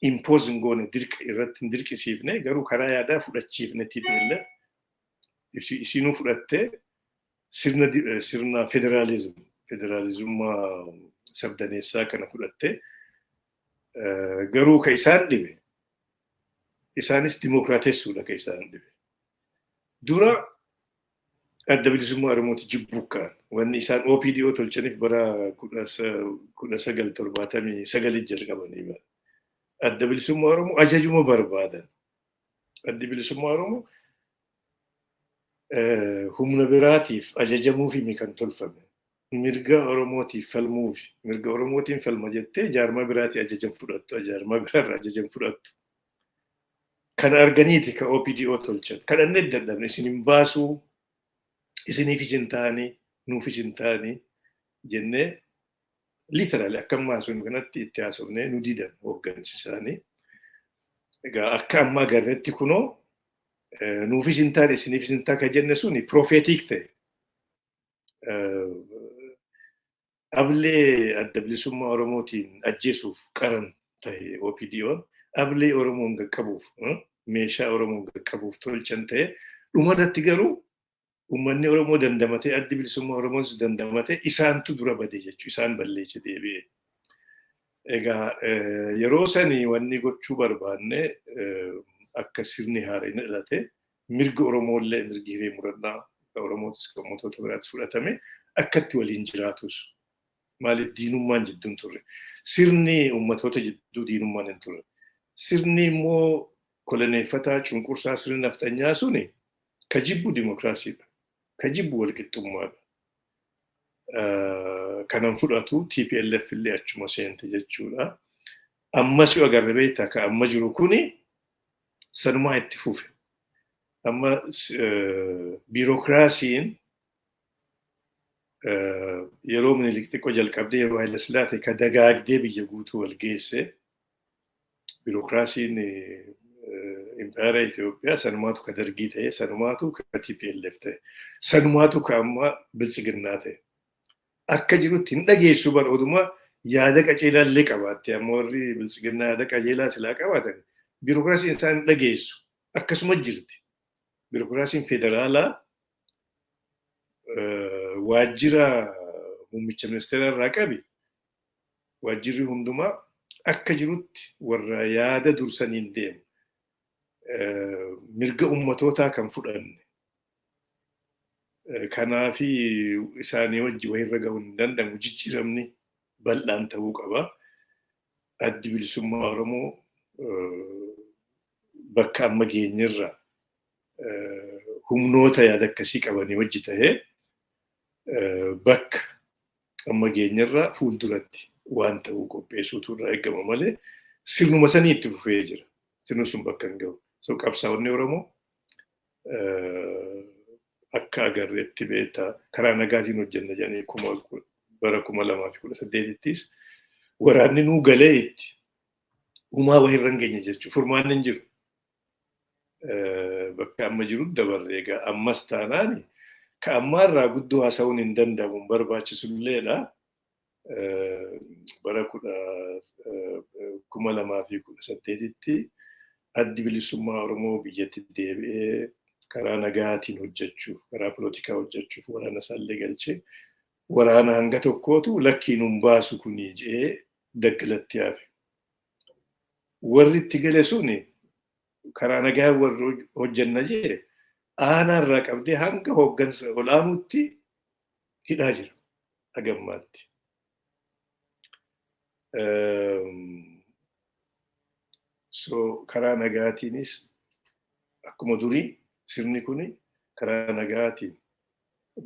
impose hin goone irratti hin dirqisiifne garuu karaa yaadaa fudhachiifne TPLF isinuu fudhattee sirna federaalizummaa sabdaneessaa kana fudhattee garuu ka isaan dhibe isaanis dimokiraatessuudha ka isaan dhibe. Dura adda bilisummaa Oromooti jibbukkaan wanni isaan OPDO tolchaniif bara 1979 jalqabanii bara. Adda bilisummaa Oromoo ajajuma barbaadan. Addi bilisummaa Oromoo humna biraatiif ajajamuufi kan tolfame. Mirga Oromootiif falmuufi. Mirga Oromootiin falma jettee jaarmaa biraatii ajajam fudhattu. Jaarmaa biraarraa ajajam fudhattu. Kan arganiiti ka OPDO tolchan. Kan anne dadhabne isin hin baasuu isiniif isin taanii nuuf isin taanii jennee literaali akkam maasuun kanatti itti haasofnee nu didan hooggansi isaanii. Egaa akka ammaa agarreetti kunoo nuuf isin taane isiniif isin taa ka jenne suni profeetik ta'e. Ablee adda bilisummaa Oromootiin ajjeesuuf qaran ta'e OPDO'n ablee Oromoon qaqqabuuf meeshaa Oromoon qaqqabuuf tolchan ta'e dhumarratti garuu uummanni Oromoo dandamatee addi bilisummaa Oromoos dandamatee isaantu dura bade jechuu isaan balleesse deebi'e. Egaa yeroo sanii wanni gochuu barbaanne akka sirni haaraan dhalate mirga Oromoollee mirgi hiree murannaa Oromootis kan uummattoota biraattis fudhatame akkatti waliin jiraatus. Maaliif diinummaan jidduun turre. Sirni uummattoota jidduu diinummaan hin turre. Sirni immoo koloneeffataa cunqursaa sirni naftanyaa suni ka jibbu dimokiraasiidha. Ka jibbu walqixxummaadha. Kanan fudhatu TPLF illee achuma seente jechuudha. Ammas yoo agarre beektaa ka amma jiru kuni sanumaa itti fufe. Amma biirokiraasiin yeroo Minilik xiqqoo jalqabdee yeroo Haayile Sillaasee ka dagaagdee biyya guutuu wal geesse biirokiraasiin Impaayera Itoophiyaa sanumaatu ka Dargii ta'e, sanumaatu ka TPLF ta'e, sanumaatu ka amma Biltsiginnaa ta'e. Akka jirutti hin dhageessu bara oduma yaada qajeelaa illee qabaatte amma warri Biltsiginnaa yaada qajeelaa silaa qabaatan biirokiraasiin isaan hin dhageessu akkasuma jirti. Biirokiraasiin federaalaa waajjira muummicha ministeera irraa qabi waajjirri hundumaa akka jirutti warra yaada dursaniin deemu mirga uummatootaa kan fudhanne kanaafi isaanii wajji wayirra gahuu hin danda'amu jijjiiramni bal'aan ta'uu qaba. Addi bilisummaa Oromoo bakka amma geenyerra humnoota yaada akkasii qabanii wajji ta'ee bakka amma geenyerra fuulduratti waan ta'uu qopheessuutu irraa eegama malee sirnuma sanii itti fufee jira. Sirni sun bakka hin gahu. So qabsaa'onni Oromoo akka agarreetti beektaa karaa nagaatiin hojjenna jedhanii bara 2018ttis waraanni nuu galee itti uumaa wayirra hin geenye jechuudha. Furmaanni hin jiru. Bakka amma jiru dabarree egaa ammas taanaani ka ammaarraa guddoo haasa'uun hin danda'amu barbaachisulleedha. Bara 2018tti addi bilisummaa Oromoo biyyatti deebi'ee karaa nagaatiin hojjechuuf, karaa polootikaa hojjechuuf waraana isaallee galchee waraana hanga tokkootu lakkiin hin baasu kunii jedhee daggalatti hafe. Warri itti gale suni karaa nagaa warri hojjenna jedhe aanaarraa qabdee hanga hooggansa olaanuutti hidhaa jira hagammaatti. So karaa nagaatiinis akkuma durii sirni kuni karaa nagaatiin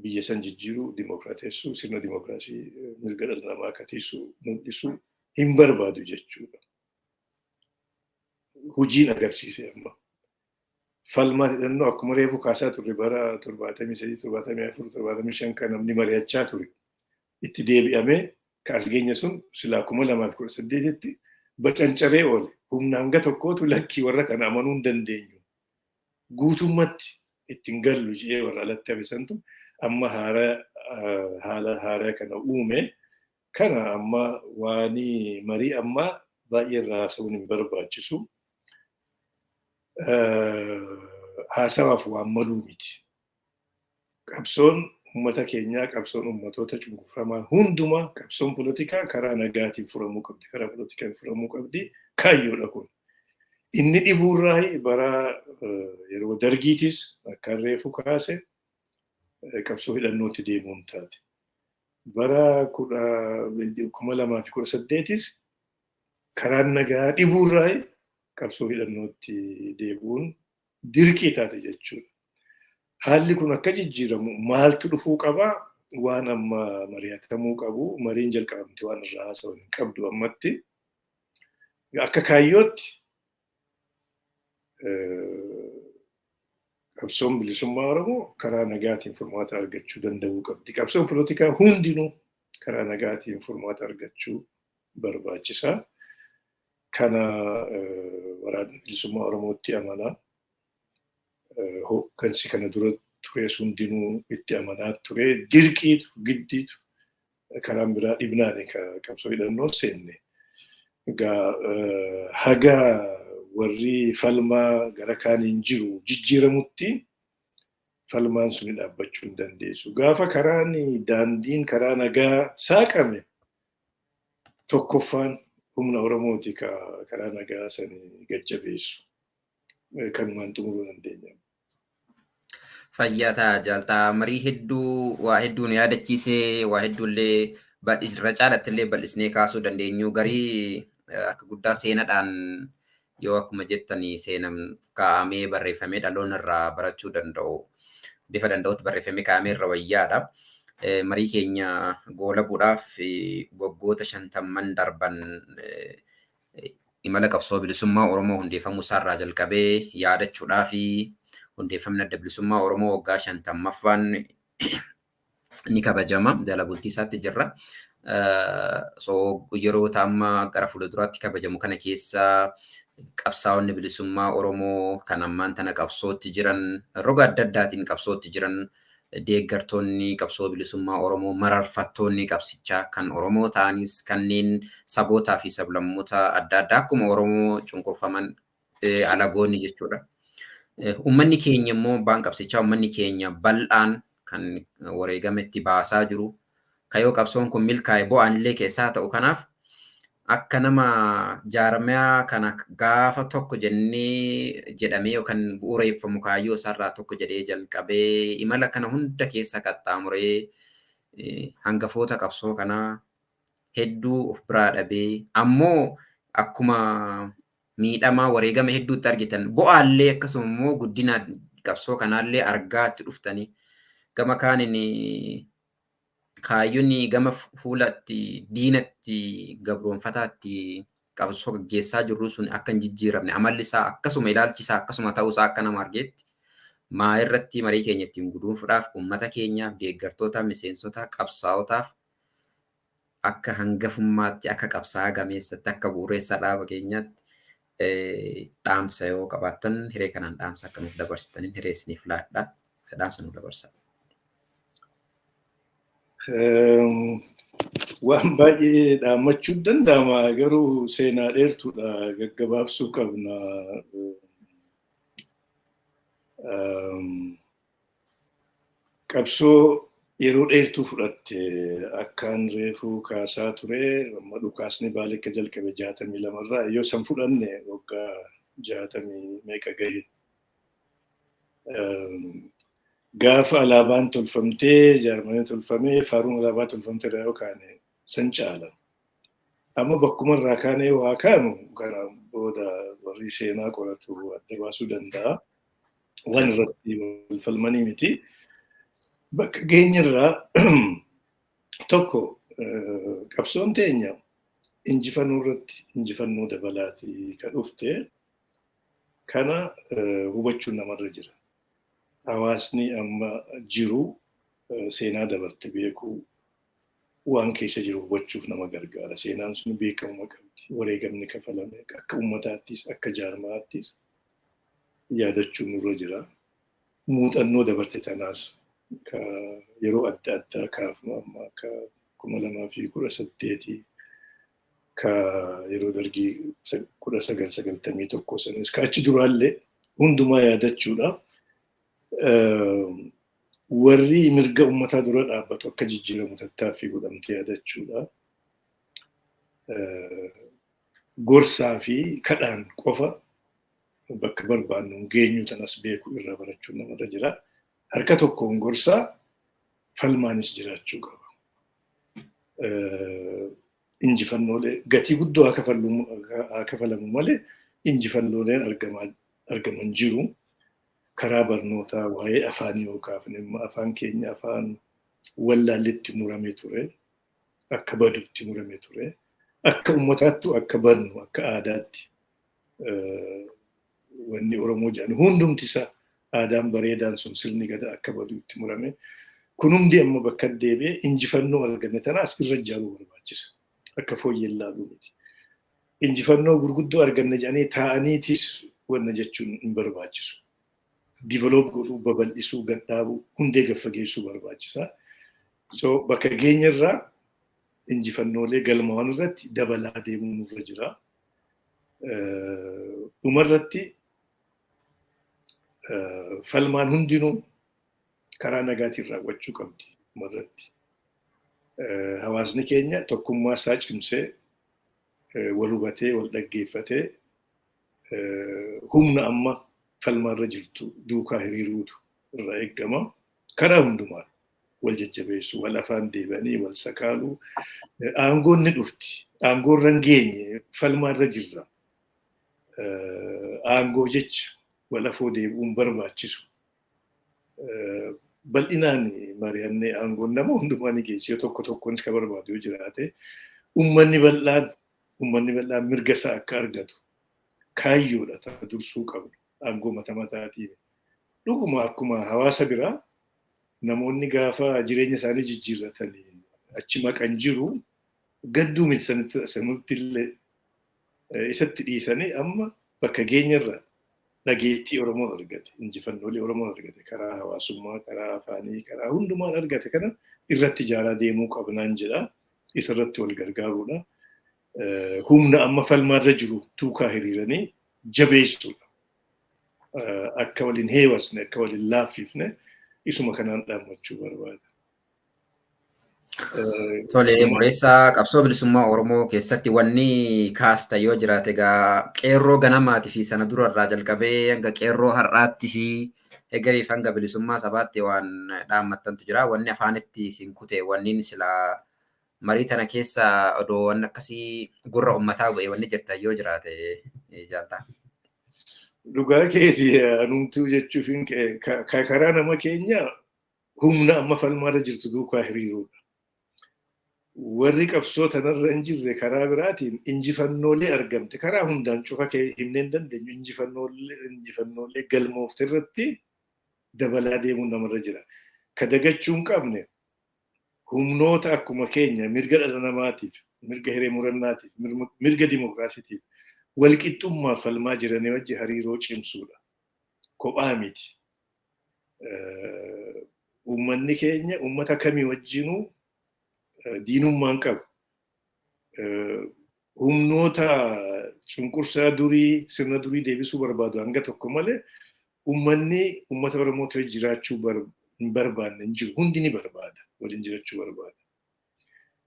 biyya san jijjiiruu, dimokiraateessuu, sirna dimokiraasii mirga dhala namaa katiisuu, mul'isuu hin barbaadu jechuudha. Hojiin agarsiise amma. Falmaan hidhannoo akkuma reefu kaasaa turre bara 73, 74, 75 kan namni mari'achaa ture. Itti deebi'amee kaas geenya sun silaa 2018tti bacancaree oole. Humna hanga tokkootu lakkii warra kana amanuu hin dandeenyu. Guutummatti ittiin gallu jedhee warra alatti hafisantu amma haala haaraa kana uume kana amma waanii marii amma baay'ee irraa haasa'uun hin barbaachisu. Haasawaaf waan maluu miti. Qabsoon uummata keenyaa, qabsoon uummattoota cunqurfamaa hundumaa qabsoon polootikaa karaa nagaatiin furamuu qabdi, karaa polootikaan furamuu qabdi kaayyoodha kun. Inni dhibuurraa bara yeroo dargiitis akka reefu kaase qabsoo hidhannootti deemuun taate. Bara 2018tis karaan nagaa dhibuurraa qabsoo hidhannootti deebuun dirqii taate jechuudha. Haalli kun akka jijjiiramu maaltu dhufuu qabaa? Waan amma mari'atamuu qabu, mariin jalqabamte waan irraa haasa'u hin qabdu ammatti. Akka kaayyootti qabsoon bilisummaa Oromoo karaa nagaatiin furmaata argachuu danda'uu qabdi. Qabsoon polootikaa hundinuu karaa nagaatiin furmaata argachuu barbaachisa. Kana waraanni bilisummaa Oromootti amanaa. Hooggansi kana dura tures hundinuu itti amanaa ture. Dirqiitu, giddiitu karaan biraa dhibnaani qabsoo hidhannoo seenne. Egaa haga warri falmaa gara kaaniin jiru jijjiiramutti falmaan suni dhaabbachuu hin dandeessu. Gaafa karaan daandiin karaa nagaa saaqame tokkoffaan humna Oromooti karaa nagaa sanii gajjabeessu. Kanumaan xumuruu dandeenya. Fayyaa ta'a jaaltaa marii hedduu waa hedduun yaadachiisee waa hedduullee irra caalatti illee bal'isnee kaasuu dandeenyu garii akka guddaa seenaadhaan yoo akkuma jettanii seenaan kaa'amee barreeffamee dhaloonni irraa barachuu danda'u bifa danda'utti barreeffamee kaa'amee irra wayyaadha. Marii keenya goolabuudhaaf waggoota 50 darban imala qabsoo bilisummaa Oromoo hundeeffamuu isaarraa jalqabee yaadachuudhaa fi hundeeffamni adda bilisummaa Oromoo waggaa 50ffaan ni kabajama. Jala bultii isaatti jirra. Yeroo amma gara fuulduraatti kabajamu kana keessa qabsaa'onni bilisummaa Oromoo kan ammaan tana qabsootti jiran roga adda addaatiin qabsootti jiran deeggartoonni qabsoo bilisummaa Oromoo mararfattoonni qabsichaa kan Oromoo ta'anis kanneen sabootaa fi sablammoota adda addaa akkuma Oromoo cunqurfaman alagoonni jechuudha. Uummanni keenya immoo baan qabsichaa uummanni keenya bal'aan kan wareegama itti baasaa jiru. Kayoo qabsoon kun milkaa'e bu'aan illee keessaa ta'u kanaaf akka nama jaarmiyaa kana gaafa tokko jennee jedhamee yookaan bu'uureeffamu kaayyoo isaarraa tokko jedhee jalqabee imala kana hunda keessa qaxxaamuree hangafoota qabsoo kanaa hedduu of biraa dhabee ammoo akkuma miidhamaa wareegama hedduutti argitan bu'aallee akkasuma immoo guddina qabsoo kanaallee argaa itti dhuftanii gama kaaniin kaayyoonni gama fuulatti diinatti gabroonfataatti qabsoo gaggeessaa jirru sun akka hin jijjiiramne amalli isaa akkasuma ilaalchi isaa akkasuma ta'uu isaa akka nama argeetti maa irratti marii keenya ittiin guduunfuudhaaf uummata keenyaaf deeggartoota miseensota qabsaa'otaaf akka hangafummaatti akka qabsaa'aa gameessatti akka bu'uureessaa dhaaba keenyaatti dhaamsa yoo qabaattan hiree kanaan dhaamsa akka nuuf dabarsitaniin hiree isiniif laadha dhaamsa nuuf dabarsaa. Waan baay'ee dhaammachuu danda'ama garuu seenaa dheertuudha gaggabaabsuu qabna. Qabsoo yeroo dheertuu fudhatte akkaan reefuu kaasaa ture amma dhukaasni baalee akka jalqabe 62 irraa yoo san fudhanne waggaa 60 meeqa gahe. Gaafa alaabaan tolfamtee jaarmanii tolfamee faaruun alaabaa tolfamtee irraa yoo kaane san caala. Amma bakkuma irraa kaanee waa kaanu kana booda warri seenaa qoratu adda baasuu danda'a. Waan irratti wal falmanii miti. Bakka geenyarraa tokko qabsoon teenya injifannoo irratti injifannoo dabalaati kan dhufte kana hubachuun namarra jira. Hawaasni amma jiru seenaa dabarte beekuu waan keessa jiru hubachuuf nama gargaara. Seenaan sun beekamuma qabdi. Wareegamni kafalame akka uummataattis akka jaarmaattis yaadachuun nurra jira. Muuxannoo dabarte tanaas yeroo adda addaa kaafnu amma akka 2018 ka yeroo dargii 1991 sanis ka achi duraallee hundumaa yaadachuudha. Warri mirga uummataa dura dhaabbatu akka jijjiiramu tattaaffii godhamtee yaadachuudha. Gorsaa fi kadhaan qofa bakka barbaannu geenyu tanas beekuu irraa barachuun namarra jira. Harka tokkoon gorsaa falmaanis jiraachuu qaba. Injifannoolee gatii guddoo haa kafalamu malee injifannooleen argaman jiru. Karaa barnootaa waa'ee afaanii yoo kaafne afaan keenya afaan wallaalletti muramee ture. Akka badutti muramee ture. Akka uummataattu akka barnu akka aadaatti wanni Oromoo jedhan hundumti isaa aadaan bareedaan sun sirni gadaa akka badutti murame. Kun hundi amma bakka deebi'ee injifannoo arganne tanaas irra jaalluu barbaachisa. Akka fooyyeen laaluu miti. Injifannoo gurguddoo arganne jedhanii taa'aniitis wanna jechuun hin barbaachisu. Develop godhuu, babal'isuu, gadhaabuu, hundee gaffageessuu barbaachisa. So bakka geenyarraa injifannoolee galmaawwan irratti dabalaa deemuu nurra jira. Dhumarratti falmaan hundinuu karaa nagaatiin raawwachuu qabdi. Dhumarratti hawaasni keenya tokkummaa isaa cimsee والوبته والدقيفته هم أما فالمرة جرتو دوكا هريروتو الرأيك جما كراهم دمار والججبيسو والأفان ديباني والسكالو أنقول ندفتي أنقول رنجيني فالمرة جرا أنقول جج والأفو ديبون برباتشسو بل إناني مارياني أنقول نمو دماني جيسيو توكو توكونش كبرباتيو جراته أمني بلان مرقسا أكارجاتو kaayyoodha ta'u dursuu qabu aangoo matamaatiin dhuguma akkuma hawaasa biraa namoonni gaafa jireenya isaanii jijjiirratanii achi maqan jiru gadduu miti sanutti illee isatti dhiisanii amma bakka geenyarra dhageettii Oromoo argate injifannoolee Oromoo argate karaa hawaasummaa karaa afaanii karaa hundumaan argate kana irratti ijaaraa deemuu qabnaan jedha isarratti wal gargaaruudha. Humna amma falmaarra jiru tuukaa hiriiranii jabeessuudha. Akka waliin heewasne akka waliin laaffifne isuma kanaan dhaammachuu barbaada. Tole Mureessaa qabsoo bilisummaa Oromoo keessatti wanni kaasta yoo jiraate egaa qeerroo ganamaatii fi sana dura irraa jalqabee hanga qeerroo har'aatti fi egereef hanga bilisummaa sabaatti waan dhaammattantu jira. Wanni afaanitti isin kute wanni silaa marii tana keessa odoo waan akkasii gurra uummataa bu'ee wanni jirtan yoo jiraate jaalta. Dhugaa keeti anumtuu jechuufin karaa nama keenya humna amma falmaarra jirtu duukaa hiriiruudha. Warri qabsoo tanarra hin jirre karaa biraatiin injifannoolee argamte karaa hundaan cufa kee himneen dandeenyu injifannoolee galmoofte irratti dabalaa deemuun namarra jira. Ka dagachuu hin qabne humnoota akkuma keenya mirga dhala namaatiif, mirga hiree murannaatiif, mirga dimokiraasiitiif walqixxummaa falmaa jiranii wajji hariiroo cimsuudha. Kophaa miti. Uummanni keenya uummata kamii wajjinuu diinummaan qabu. Humnoota cunqursaa durii sirna durii deebisuu barbaadu hanga tokko malee uummanni uummata Oromoota wajji jiraachuu hin barbaanne hin jiru. Hundi ni barbaada. Waliin jiraachuu barbaada.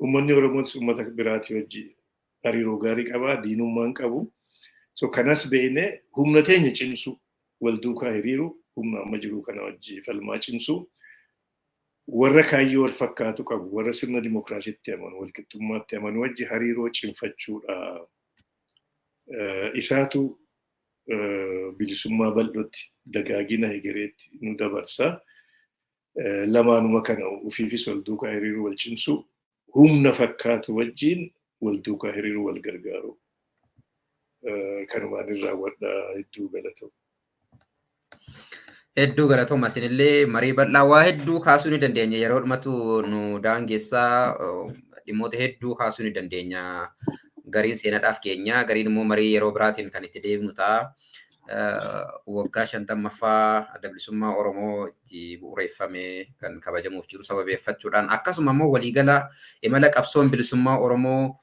Uummanni Oromootis uummata biraatii wajji hariiroo gaarii qabaa, diinummaan qabu. So kanas beeknee humna teenya cimsuu, wal duukaa hiriiru, humna amma jiru kana wajji falmaa cimsuu, warra kaayyoo wal fakkaatu qabu, warra sirna dimokiraasiitti amanu, wal qixxummaatti amanu wajji hariiroo cimfachuudha. Isaatu bilisummaa bal'ootti dagaagina egereetti nu dabarsa. Lamaanuma kana ufiifis wal duukaa hiriiruu wal cimsuu, humna fakkaatu wajjiin wal duukaa hiriiruu wal gargaaru. Kanumaan irraa wadhaa hedduu galatoomaa. Hedduu galatoomaa isinillee marii bal'aa waa hedduu kaasuu ni dandeenya. Yeroo dhumatu nu daangessaa dhimmoota hedduu kaasuu ni dandeenya. Gariin seenaadhaaf keenya, gariin immoo marii yeroo biraatiin kan itti deebinu ta'a. Waggaa 50ffaa adda bilisummaa Oromoo itti bu'uureeffame kan kabajamuuf jiru sababeeffachuudhaan akkasuma immoo waliigala imala qabsoon bilisummaa Oromoo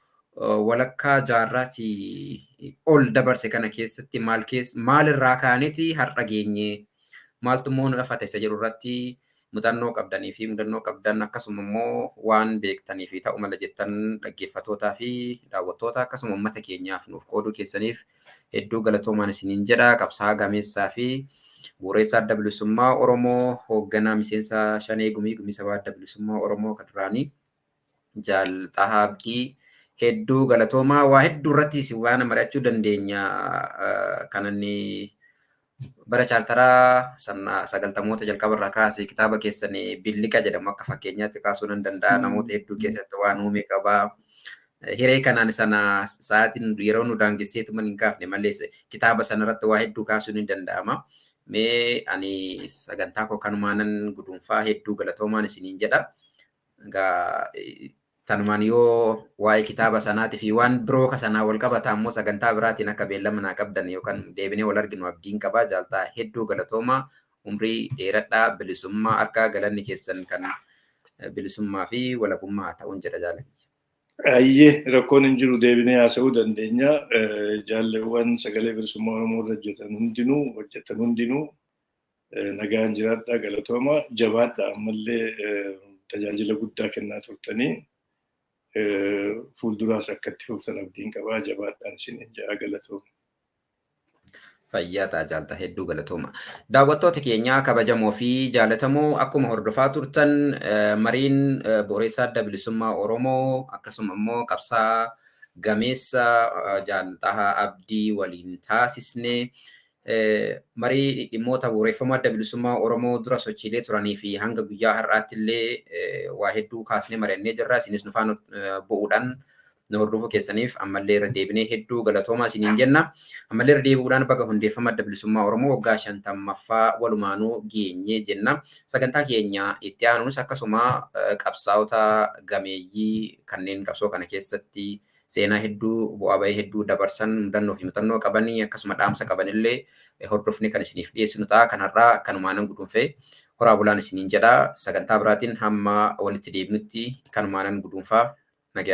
walakkaa jaarraatii ol dabarse kana keessatti maal irraa kaaneti har'a geenye maaltu immoo nu dhafate isa jedhu irratti mudannoo qabdanii fi mudannoo qabdan akkasuma immoo waan beektanii fi ta'u mala jettan dhaggeeffatootaa fi daawwattoota akkasuma uummata keenyaaf nuuf qooduu keessaniif hedduu galatoomaan isiniin jedha. Qabsaa gameessaa fi bu'uureessaa adda bilisummaa Oromoo hoogganaa miseensa Shanee Gumii sabaa adda bilisummaa Oromoo kan duraanii Jaal Xahaa Abdii hedduu galatoomaa. Waa hedduu irratti waan mari'achuu dandeenya. Kan inni bara chaartaraa sagaltamoota jalqaba irraa kaasee kitaaba keessanii Billiqa jedhamu akka fakkeenyaatti kaasuu nan danda'a. Namoota hedduu keessatti waan uume qabaa. Hiree kanaan sana sa'aatiin yeroo nu daangesseetuma hin kaafne malee kitaaba sanarratti waa hedduu kaasuu ni danda'ama. Mee ani sagantaa koo kanumaanan gudunfaa hedduu galatoomaan isiniin jedha. Egaa tanumaan yoo waa'ee kitaaba sanaatii fi waan biroo kasanaa wal qabata ammoo sagantaa biraatiin akka beellama naa qabdan yookaan deebinee wal arginu abdiin qabaa. Jaaltaa hedduu galatoomaa umrii dheeradhaa bilisummaa harkaa galanni keessan kan bilisummaa fi walabummaa ta'uun jedha jaalladha. Ayyee rakkoon hin jiru deebinee haasa'uu dandeenya. Jaalleewwan sagalee bilisummaa Oromoo hojjetan hundinuu nagaan jiraadhaa galatoomaa jabaadhaa ammallee tajaajila guddaa kennaa turtanii fuulduraas akkatti fuftan abdiin qabaa jabaadhaan isin ja'a galatoomne. Fayyaa tajaajilta hedduu galatooma. Daawwattoota keenya kabajamoo fi jaalatamoo akkuma hordofaa turtan mariin Booressaa Adda Bilisummaa Oromoo akkasuma immoo qabsaa gameessa Jaal Abdii waliin taasisne marii dhimmoota bu'uureffama Adda Bilisummaa Oromoo dura sochiilee turanii fi hanga guyyaa har'aatti illee waa hedduu kaasnee mari'annee jirra. Isinis nu faana bu'uudhaan nu hordofuu keessaniif ammallee irra deebinee hedduu galatoomaa isiniin jenna. Ammallee irra deebi'uudhaan baga hundeeffama Adda Bilisummaa Oromoo waggaa 50ffaa walumaanuu geenyee jenna. Sagantaa keenya itti aanuus akkasuma qabsaa'ota gameeyyii kanneen qabsoo kana keessatti seenaa hedduu bu'aa bahii hedduu dabarsan mudannoo fi muuxannoo qabanii akkasuma dhaamsa qabanillee hordofni kan isiniif dhiyeessinu ta'a. Kanarraa kanumaanan guduunfee horaa bulaan isiniin jedha. Sagantaa biraatiin hamma walitti deebinutti kanumaanan guduunfaa nagayaatti.